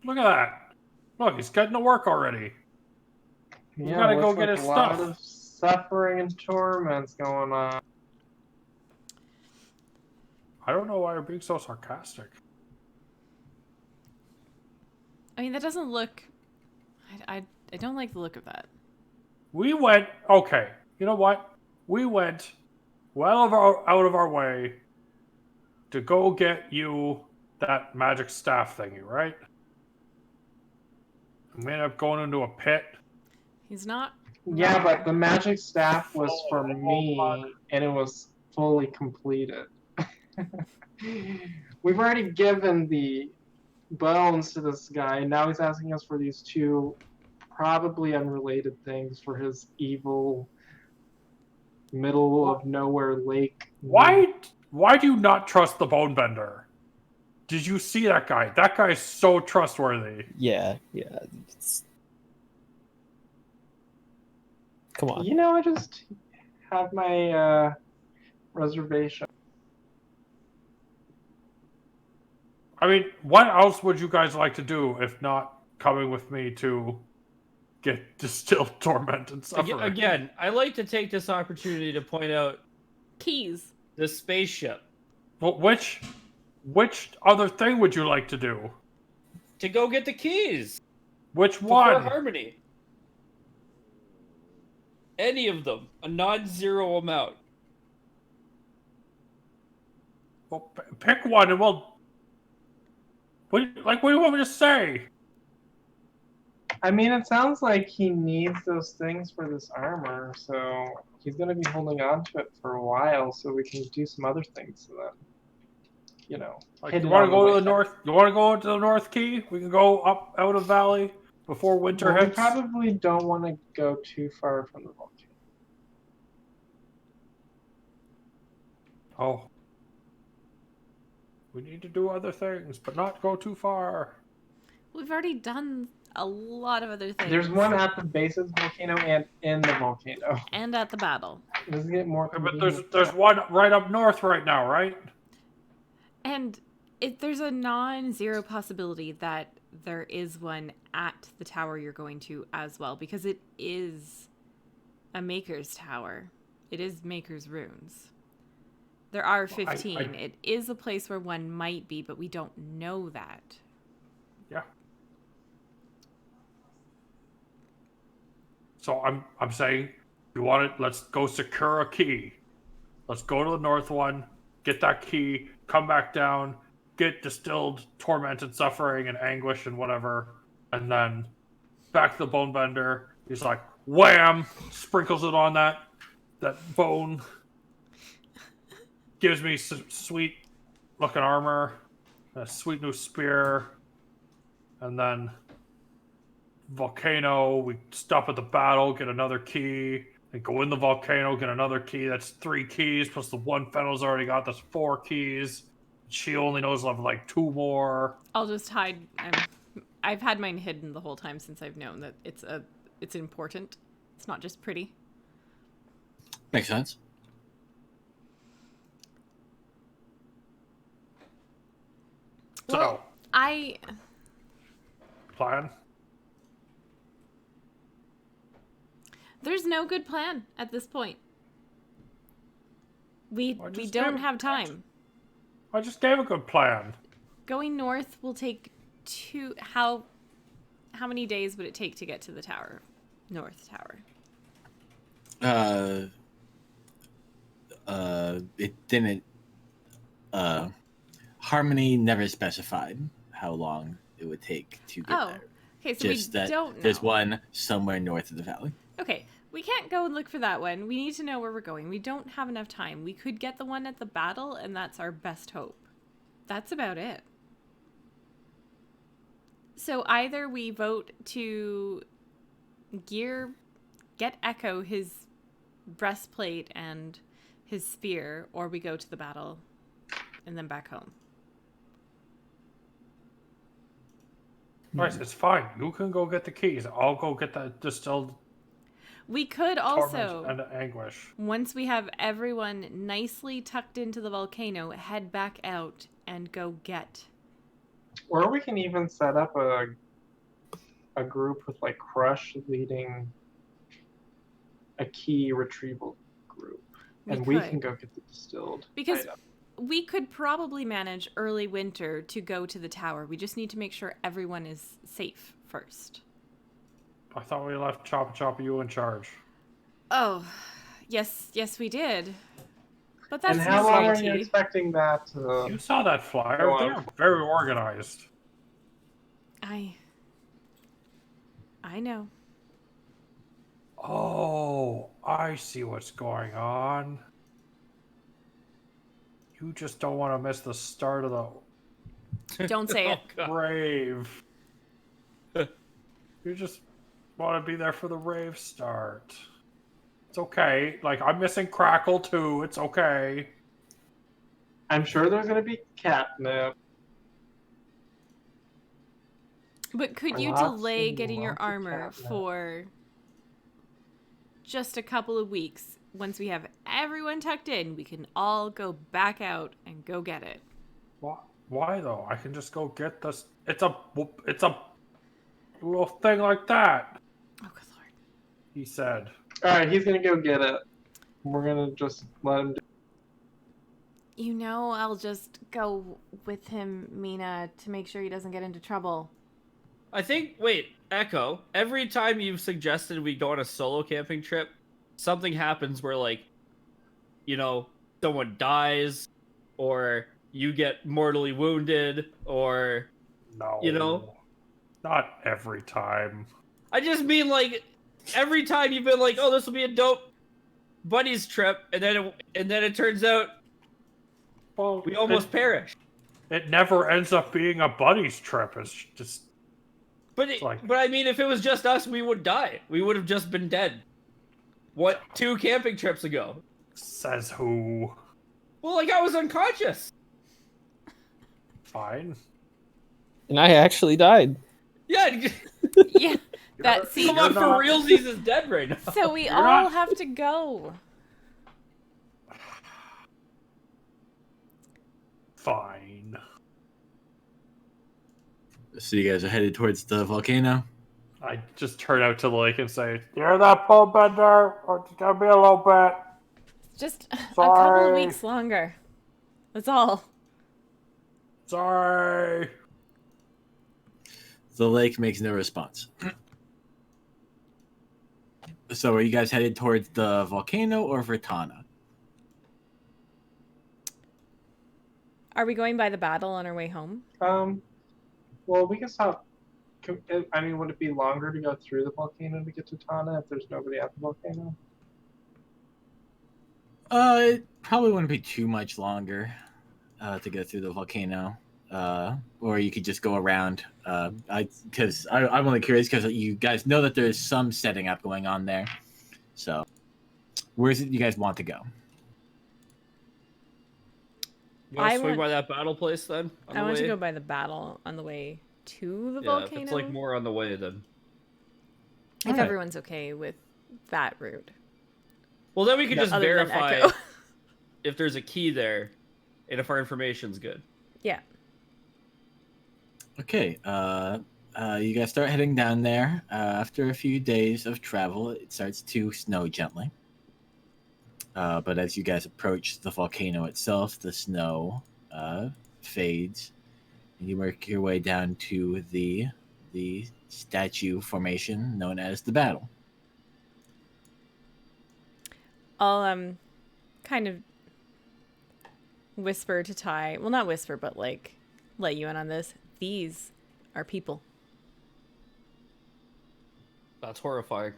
Look at that. Look, he's getting to work already. yeah, gotta go looks get like his a lot stuff. of suffering and torments going on. I don't know why you're being so sarcastic. I mean, that doesn't look. I don't like the look of that. We went, okay, you know what? We went out of our way to go get you that magic staff thingy, right? And we ended up going into a pit. He's not. Yeah, but the magic staff was for me, and it was fully completed. We've already given the bones to this guy. Now he's asking us for these two probably unrelated things for his evil middle of nowhere lake. Why do you not trust the bone bender? Did you see that guy? That guy is so trustworthy. Yeah. Come on. I just have my reservation. I mean, what else would you guys like to do if not coming with me to get distilled torment and suffering? Again, I like to take this opportunity to point out Keys. the spaceship. Well, which other thing would you like to do? To go get the keys. Which For one? Harmony. Any of them. A non-zero amount. Well, pick one and we'll... what do you want me to say? I mean, it sounds like he needs those things for this armor, so he's gonna be holding on to it for a while, so we can do some other things to them. You know, Like, hit you it want on to go to the way back. north? You want to go to the North Key? We can go up out of Valley before winter Well, we hits. probably don't want to go too far from the volcano. Oh. We need to do other things, but not go too far. We've already done a lot of other things. There's one at the base of the volcano and in the volcano. And at the battle. Does it get more Okay, but convenient? there's one right up north right now, right? And there's a non-zero possibility that there is one at the tower you're going to as well, because it is a Maker's Tower. It is Maker's Runes. There are 15. It is a place where one might be, but we don't know that. Yeah. So I'm saying, you want it? Let's go secure a key. Let's go to the north one, get that key, come back down, get distilled, tormented, suffering, and anguish and whatever, and then back to the bone bender. He's like, wham! Sprinkles it on that bone. Gives me some sweet looking armor, a sweet new spear, and then volcano. We stop at the battle, get another key, and go in the volcano, get another key. That's 3 keys plus the one Fennel's already got. That's 4 keys. She only knows of like 2 more. I'll just hide. I've had mine hidden the whole time since I've known that it's important. It's not just pretty. Makes sense. Well, Plan. There's no good plan at this point. We just don't gave- have time. I just gave a good plan. Going north will take how many days would it take to get to the tower? North Tower. It didn't. Harmony never specified how long it would take to get there. Okay, so Just we that don't know. there's one somewhere north of the valley. Okay, we can't go and look for that one. We need to know where we're going. We don't have enough time. We could get the one at the battle, and that's our best hope. That's about it. So either we vote to get Echo his breastplate and his spear, or we go to the battle and then back home. Right, it's fine. You can go get the keys. I'll go get the distilled We could torment also, and anguish. once we have everyone nicely tucked into the volcano, head back out and go get. Or we can even set up a group with like Crush leading a key retrieval group, and we can go get the distilled. Because item. we could probably manage early winter to go to the tower. We just need to make sure everyone is safe first. I thought we left Choppa you in charge. Oh, yes, we did. But that's And how long are you guarantee. expecting that to... You saw that flyer. Go on. They're very organized. I know. Oh, I see what's going on. You just don't want to miss the start of the Don't say it. rave. You just want to be there for the rave start. It's okay. Like, I'm missing Crackle too. It's okay. I'm sure there's going to be catnip. But could you Lots delay and getting your lots of armor catnip. for just a couple of weeks? Once we have everyone tucked in, we can all go back out and go get it. Why though? I can just go get this. It's a little thing like that. Oh, good lord. He said. Alright, he's going to go get it. We're going to just let him do You know, I'll just go with him, Mina, to make sure he doesn't get into trouble. I think, wait, Echo, every time you've suggested we go on a solo camping trip, something happens where, like, you know, someone dies, or you get mortally wounded, or, No. you know? Not every time. I just mean, like, every time you've been like, oh, this will be a dope buddies trip, and then it turns out Well, we almost perish. It never ends up being a buddies trip. It's just... But It's like- but I mean, if it was just us, we would die. We would have just been dead. What, 2 camping trips ago? Says who? Well, like, I was unconscious. Fine. And I actually died. Yeah, Yeah, that see. come on, for not- realsies is dead right now. So we You're all not- have to go. Fine. So you guys are headed towards the volcano. I just turn out to the lake and say, "You're that ball bender. It's gonna be a little bit." Just a couple Sorry. of weeks longer. That's all. Sorry. The lake makes no response. So are you guys headed towards the volcano or for Tana? Are we going by the battle on our way home? Well, we can stop. I mean, would it be longer to go through the volcano to get to Tana if there's nobody at the volcano? It probably wouldn't be too much longer to go through the volcano. Or you could just go around. I'm only curious because you guys know that there's some setting up going on there. So, where is it you guys want to go? You want I to swing want- by that battle place then? On I the want to way? go by the battle on the way to the Yeah, volcano. if it's like more on the way then. If Alright. everyone's okay with that route. Well, then we could No, just other than verify Echo. if there's a key there, and if our information's good. Yeah. Okay. You guys start heading down there. After a few days of travel, it starts to snow gently. But as you guys approach the volcano itself, the snow fades, and you work your way down to the statue formation known as the battle. I'll kind of whisper to Ty. Well, not whisper, but like let you in on this. These are people. That's horrifying.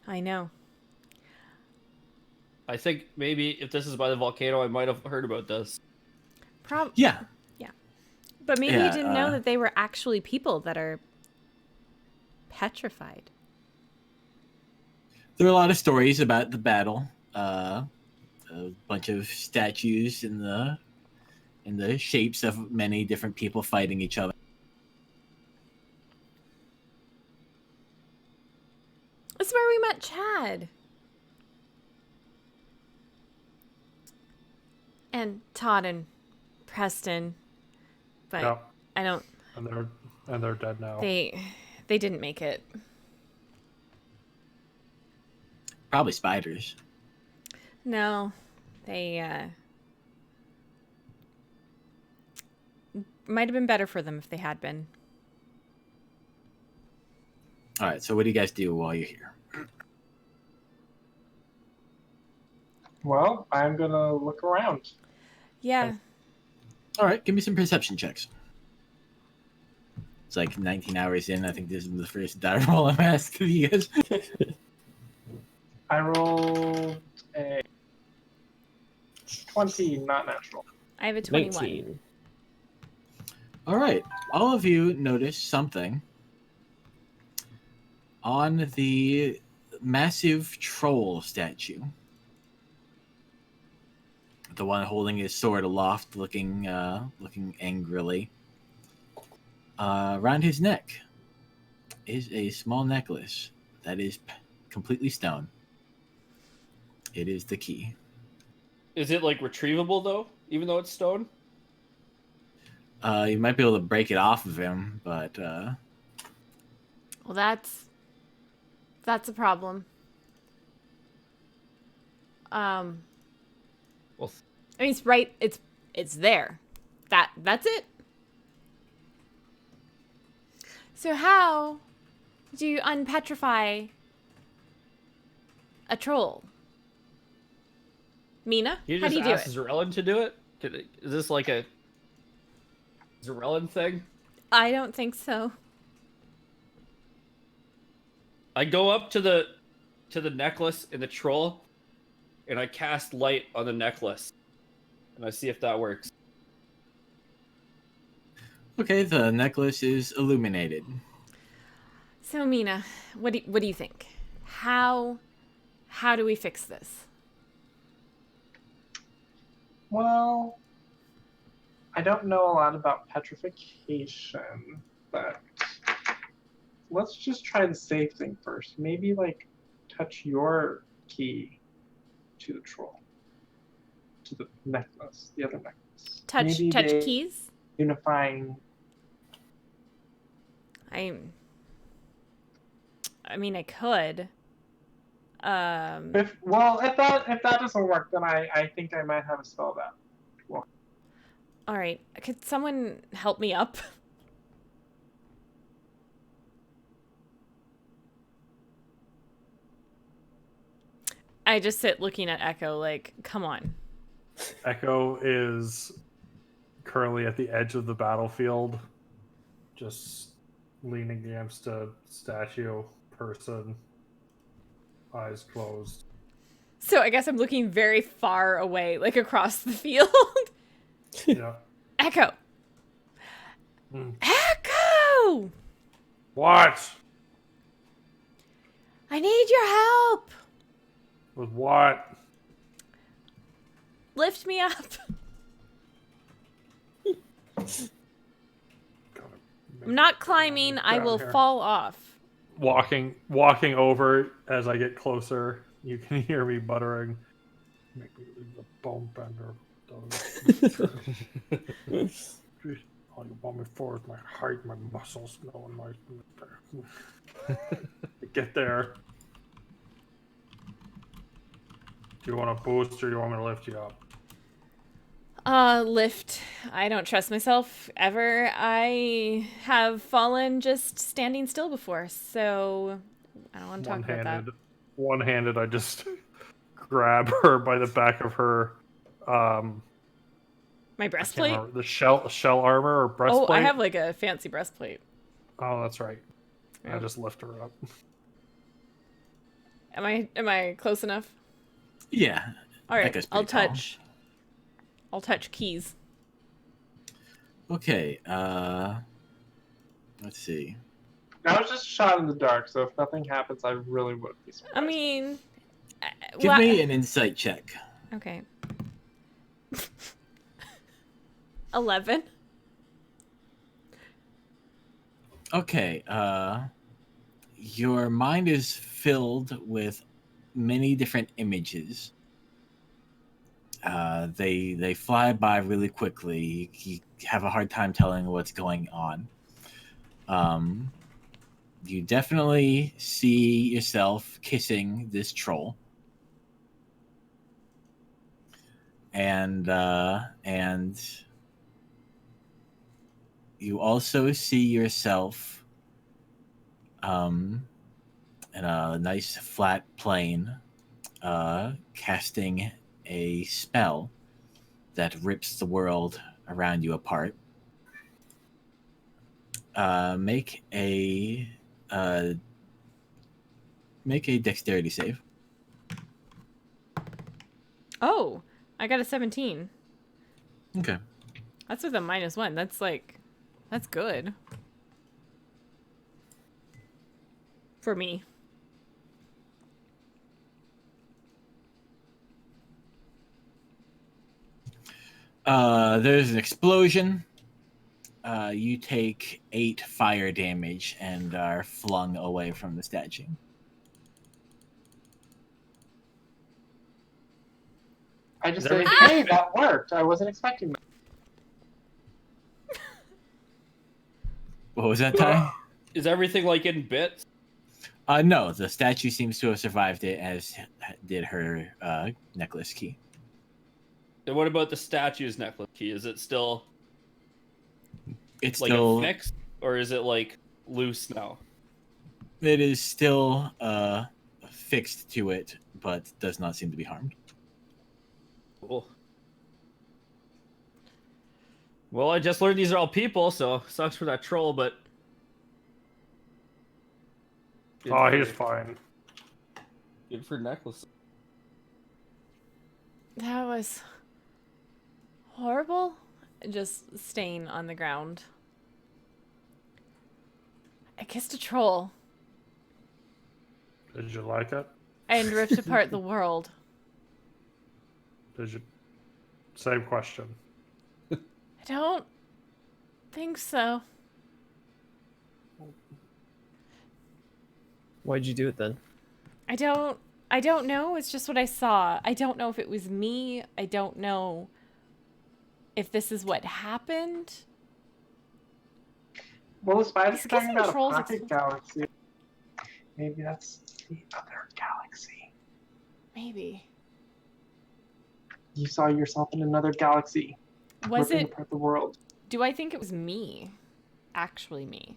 I know. I think maybe if this is by the volcano, I might have heard about this. Yeah. But maybe Yeah, you didn't know that they were actually people that are petrified. There are a lot of stories about the battle. A bunch of statues in the shapes of many different people fighting each other. This is where we met Chad. And Todd and Preston. But Yeah. I don't And they're dead now. they didn't make it. Probably spiders. No. They might have been better for them if they had been. All right. So what do you guys do while you're here? Well, I'm gonna look around. Yeah. All right. Give me some perception checks. It's like 19 hours in. I think this is the first die roll I'm asked of you guys. I rolled a 20, not natural. I have a 21. 19. All right. All of you notice something on the massive troll statue. The one holding his sword aloft, looking angrily. Around his neck is a small necklace that is completely stone. It is the key. Is it like retrievable though, even though it's stone? You might be able to break it off of him, but Well, that's a problem. Well, I mean, it's right. It's there. That's it. So how do you unpetrify a troll? Mina, You how just do you do ask it? Zarellan to do it? Is this like a Zarellan thing? I don't think so. I go up to the necklace and the troll, and I cast light on the necklace, and I see if that works. Okay, the necklace is illuminated. So Mina, what do you think? How do we fix this? Well, I don't know a lot about petrification, but let's just try the safe thing first. Maybe like touch your key to the troll, to the necklace, the other necklace. Touch Maybe they keys? unifying. I mean, I could. If that doesn't work, then I think I might have a spell that. Well, All right. Could someone help me up? I just sit looking at Echo like, come on. Echo is currently at the edge of the battlefield, just leaning against a statue person, eyes closed. So I guess I'm looking very far away, like across the field. Yeah. Echo! Hmm. Echo! What? I need your help! With what? Lift me up. I'm not climbing. I will fall off. Walking over as I get closer, you can hear me muttering, "Make me leave the bone bender. All you want me for is my height, my muscles, no one likes me there." Get there. Do you want a boost or do you want me to lift you up? Lift. I don't trust myself ever. I have fallen just standing still before, so I don't want to talk about that. One-handed, I just grab her by the back of her. My breastplate? The shell armor or breastplate. Oh, I have like a fancy breastplate. Oh, that's right. Yeah. I just lift her up. Am I close enough? Yeah. All right. Echo's pretty tall. I'll touch keys. Okay. Let's see. I was just shot in the dark, so if nothing happens, I really wouldn't be surprised. I mean, Give me an insight check. Okay. 11. Okay. Your mind is filled with many different images. They fly by really quickly. You have a hard time telling what's going on. You definitely see yourself kissing this troll. And you also see yourself in a nice flat plane casting a spell that rips the world around you apart. Make a dexterity save. Oh, I got a 17. Okay. That's with a -1. That's good. For me. There's an explosion. You take 8 fire damage and are flung away from the statue. I just say, hey, that worked. I wasn't expecting that. What was that, Ty? Is everything like in bits? No, the statue seems to have survived it, as did her necklace key. And what about the statue's necklace key? Is it still It's like still a fix, or is it like loose now? it is still fixed to it, but does not seem to be harmed. Cool. Well, I just learned these are all people, so sucks for that troll, but. Good Oh, for- he's fine. Good for necklaces. That was horrible. Just stain on the ground. I kissed a troll Did you like it? and ripped apart the world. Did you? Same question. I don't think so. Why'd you do it then? I don't know. It's just what I saw. I don't know if it was me. I don't know if this is what happened. Well, the spider's It's talking kissing about a trolls pocket expensive. galaxy. Maybe that's the other galaxy. Maybe. You saw yourself in another galaxy. Was ripping it? apart the world? Do I think it was me? Actually me.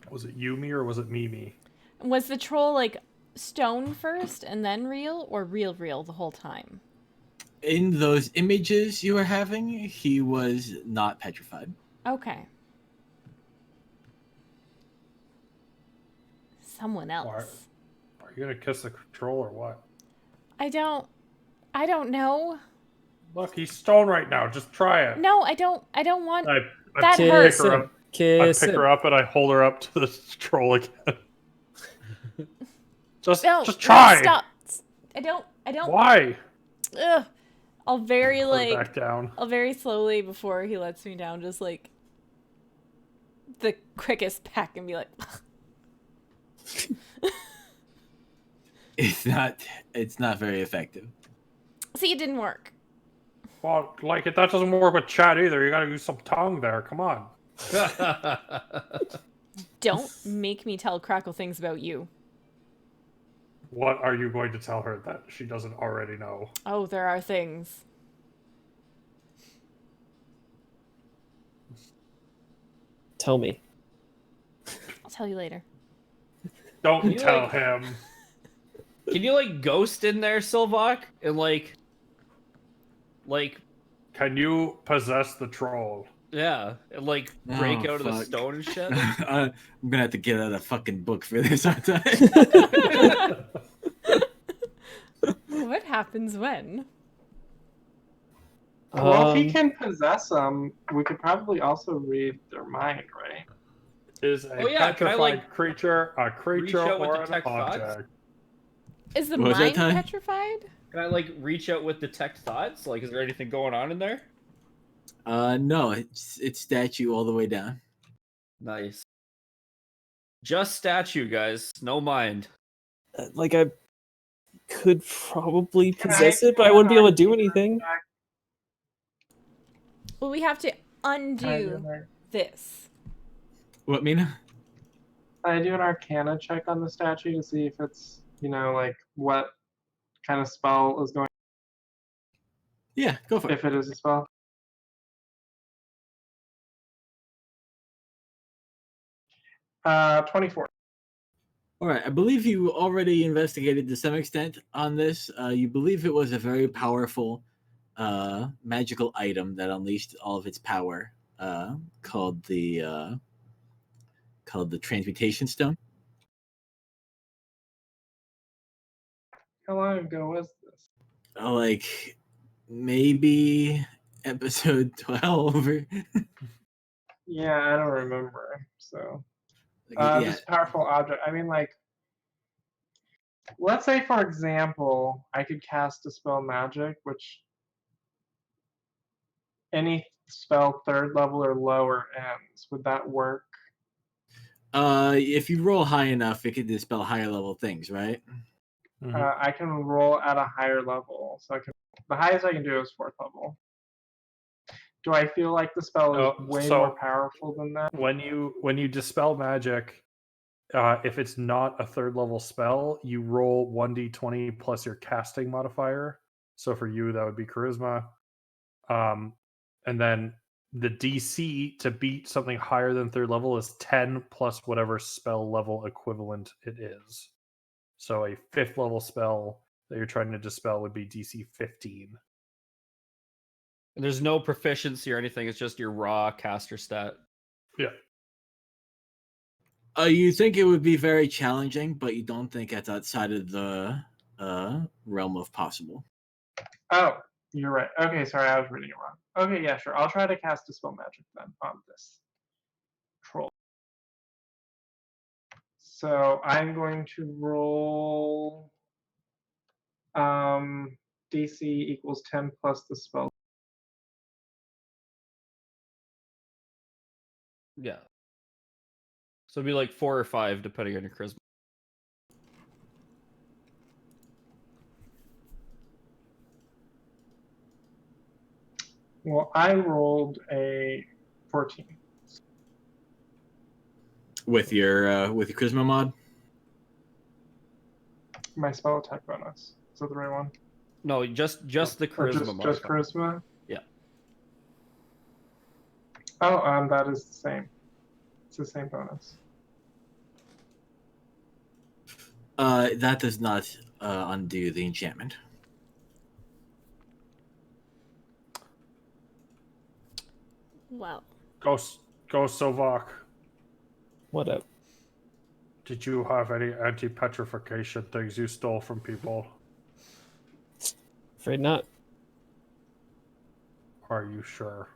Was it Yumi or was it Mimi? Was the troll like stone first and then real, or real the whole time? In those images you were having, he was not petrified. Okay. Someone else. Are you gonna kiss the troll or what? I don't know. Look, he's stoned right now. Just try it. No, I don't want I that pick hurts. her up. I Kiss pick him. her up and I hold her up to the troll again. just No, try. No, stop. I don't Why? Ugh. I'll very Put her like back down. I'll very slowly before he lets me down, just like the quickest peck and be like It's not very effective. see, it didn't work. Well, like that doesn't work with chat either. You gotta use some tongue there. Come on. Don't make me tell Crackle things about you. What are you going to tell her that she doesn't already know? Oh, there are things. Tell me. I'll tell you later. Don't You tell like- him. Can you like ghost in there, Silvoc, and like, Can you possess the troll? yeah, and like break Oh, out of the fuck. stone and shit? I'm gonna have to get out a fucking book for this, aren't I? What happens when? Well, if he can possess them, we could probably also read their mind, right? Is a Oh, yeah, can I, petrified like, creature a creature out with or an detect thoughts? object? Is the What was that, mind Ty? petrified? Can I like reach out with detect thoughts? Like, is there anything going on in there? No, it's statue all the way down. Nice. Just statue, guys. No mind. Like I could probably possess it, but I wouldn't be able to do anything. Well, we have to undo this. What, Mina? I do an Arcana check on the statue to see if it's, like what kind of spell is going. Yeah, go for it. If it is a spell. Uh, 24. All right, I believe you already investigated to some extent on this. You believe it was a very powerful magical item that unleashed all of its power, called the transmutation stone. How long ago was this? Like maybe episode 12. Yeah, I don't remember. So, Yeah. just powerful object. I mean, like, let's say, for example, I could cast Dispel Magic, which any spell 3rd level or lower ends. Would that work? If you roll high enough, it could dispel higher level things, right? I can roll at a higher level, so the highest I can do is 4th level. Do I feel like the spell is way so- more powerful than that? When you dispel magic, if it's not a 3rd level spell, you roll 1d20 plus your casting modifier. So for you, that would be charisma. And then the DC to beat something higher than 3rd level is 10 plus whatever spell level equivalent it is. So a 5th level spell that you're trying to dispel would be DC 15. And there's no proficiency or anything. It's just your raw caster stat. Yeah. You think it would be very challenging, but you don't think it's outside of the realm of possible. Oh, you're right. Okay, sorry, I was reading it wrong. Okay, yeah, sure. I'll try to cast Dispel Magic then on this troll. So I'm going to roll DC equals 10 plus the spell. Yeah. So it'd be like 4 or 5 depending on your charisma. Well, I rolled a 14. With your charisma mod? My spell attack bonus. Is that the right one? No, just the Or charisma just modifier. charisma? Yeah. Oh, that is the same. It's the same bonus. That does not undo the enchantment. Well, Go Silvoc. What up? Did you have any anti-petrification things you stole from people? Afraid not. Are you sure?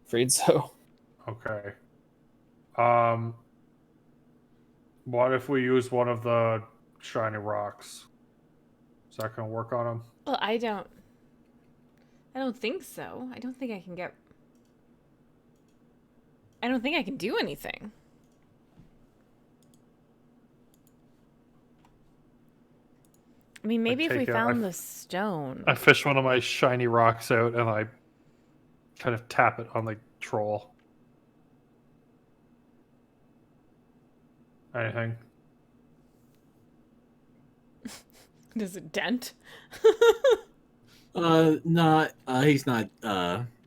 Afraid so. Okay. What if we use one of the shiny rocks? Is that gonna work on him? well, I don't think so. I don't think I can do anything. I mean, maybe if we found the stone. I fish one of my shiny rocks out and I kind of tap it on the troll. Anything? Does it dent? Not. He's not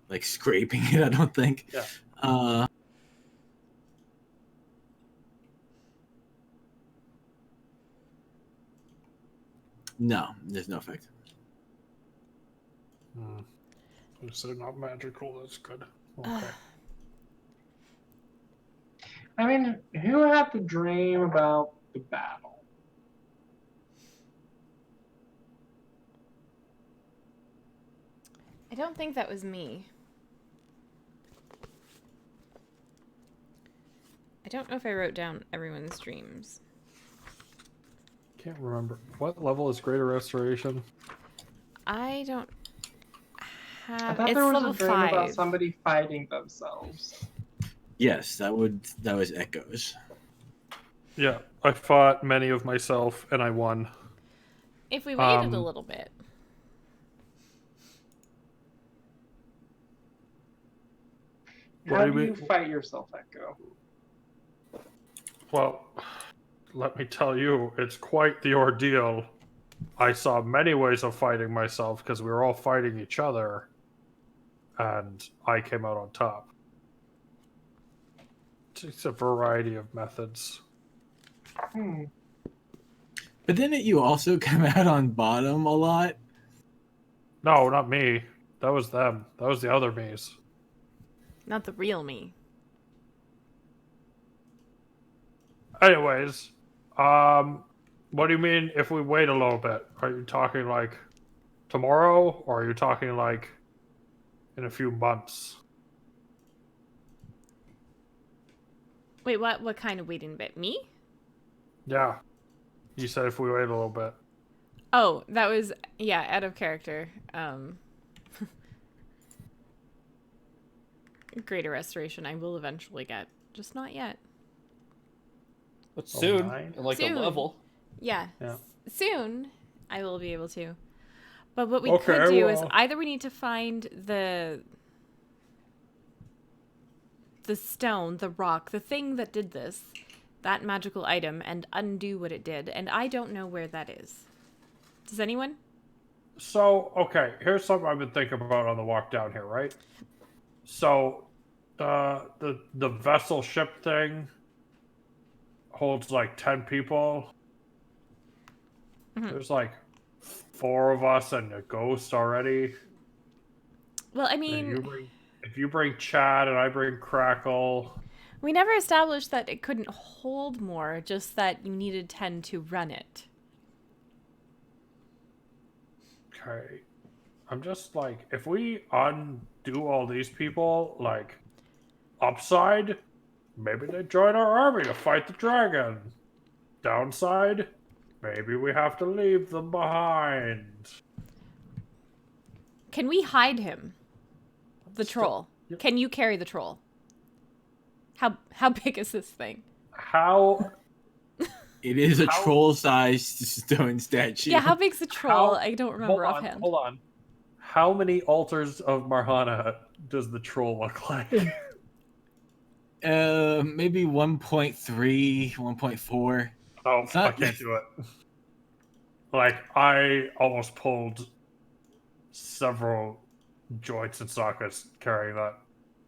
like scraping it. I don't think. Yeah. No, there's no effect. So not magical. That's good. Okay. I mean, who had the dream about the battle? I don't think that was me. I don't know if I wrote down everyone's dreams. Can't remember. What level is Greater Restoration? I don't I have. thought It's there was level a dream 5. about somebody fighting themselves. Yes, that was Echoes. Yeah, I fought many of myself and I won. If we waited a little bit. How do you fight yourself, Echo? Well, let me tell you, it's quite the ordeal. I saw many ways of fighting myself because we were all fighting each other, and I came out on top. It's a variety of methods. But didn't you also come out on bottom a lot? No, not me. That was them. That was the other me's. Not the real me. Anyways, what do you mean if we wait a little bit? Are you talking like tomorrow, or are you talking like in a few months? Wait, what kind of waiting bit? Me? Yeah. You said if we wait a little bit. Oh, that was, yeah, out of character. Greater Restoration I will eventually get. Just not yet. But soon, nine? like Soon. a level. Yeah. Yeah. Soon I will be able to. But what we Okay, could do is well- either we need to find the the stone, the rock, the thing that did this, that magical item, and undo what it did, and I don't know where that is. Does anyone? So, okay, here's something I've been thinking about on the walk down here, right? So, the vessel ship thing holds like 10 people. Mhm. There's like 4 of us and a ghost already. Well, I If mean, you bring Chad and I bring Crackle, we never established that it couldn't hold more, just that you needed 10 to run it. okay. I'm just like, if we undo all these people, like, upside, maybe they join our army to fight the dragon. Downside, maybe we have to leave them behind. Can we hide him? The troll. Yep. Can you carry the troll? How big is this thing? How? It is a How- troll-sized stone statue. Yeah, how big's the troll? How- I don't remember offhand. Hold on. How many altars of Marhana does the troll look like? Maybe 1.3, 1.4. Oh, It's not- I can't do it. Like, I almost pulled several joints and sockets carrying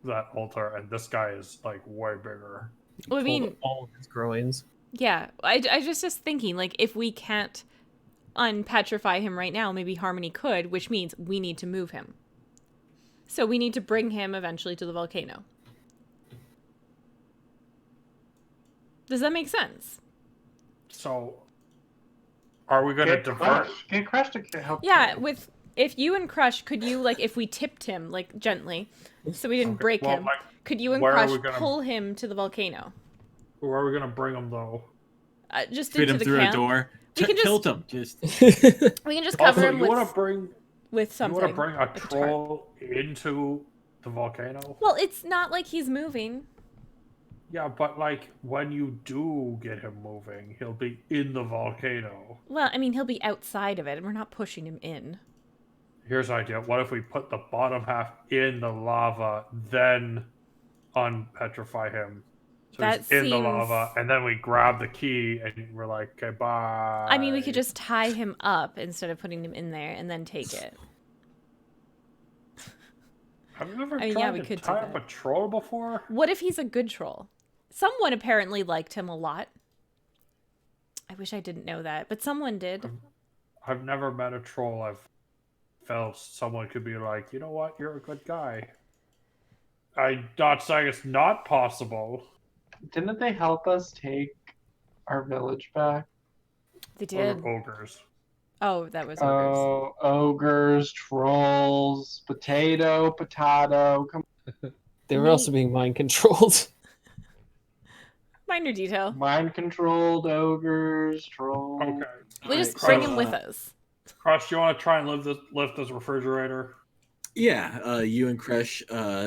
that altar, and this guy is like way bigger. Well, I Pulled mean, all of his groins. yeah, I just thinking, like, if we can't unpetrify him right now, maybe Harmony could, which means we need to move him. So we need to bring him eventually to the volcano. Does that make sense? So, are we going to divert? Get Crush to help. Yeah, if you and Crush, could you, like, if we tipped him, like, gently, so we didn't Okay, break well, him, like, could you and where are Crush we gonna- pull him to the volcano? Where are we going to bring him, though? Just Fit into him the through camp. a door. We can just- Tilt him. Just We can just cover Also, him you want with to bring something. You want to bring a like tarp. troll into the volcano? Well, it's not like he's moving. Yeah, but like when you do get him moving, he'll be in the volcano. Well, I mean, he'll be outside of it, and we're not pushing him in. Here's an idea. What if we put the bottom half in the lava, then unpetrify him? So That he's in the seems- lava, and then we grab the key, and we're like, okay, bye. I mean, we could just tie him up instead of putting him in there and then take it. Have you ever I mean, tried yeah, we to could do tie up that. a troll before? What if he's a good troll? Someone apparently liked him a lot. I wish I didn't know that, but someone did. I've never met a troll I've felt someone could be like, you know what, you're a good guy. I'm not saying it's not possible. Didn't they help us take our village back? They Or did. ogres. Oh, that was ogres. Oh, ogres, trolls, potato. Come They were also being mind controlled. Minor detail. mind controlled ogres, trolls. Okay. We just Alright, bring so, him with us. Crush, you want to try and lift this refrigerator? yeah. You and Crush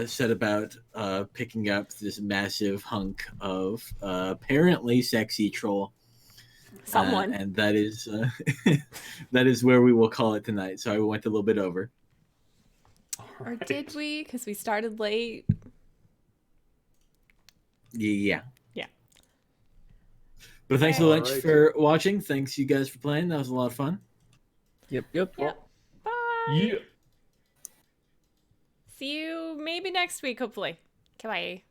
set about picking up this massive hunk of apparently sexy troll. Someone. And that is that is where we will call it tonight. So I went a little bit over. Or did we? Because we started late. Yeah. Yeah. But thanks so much Alright. for watching. Thanks you guys for playing. That was a lot of fun. Yep. Yep. Bye. Yeah. See you maybe next week, hopefully. Goodbye.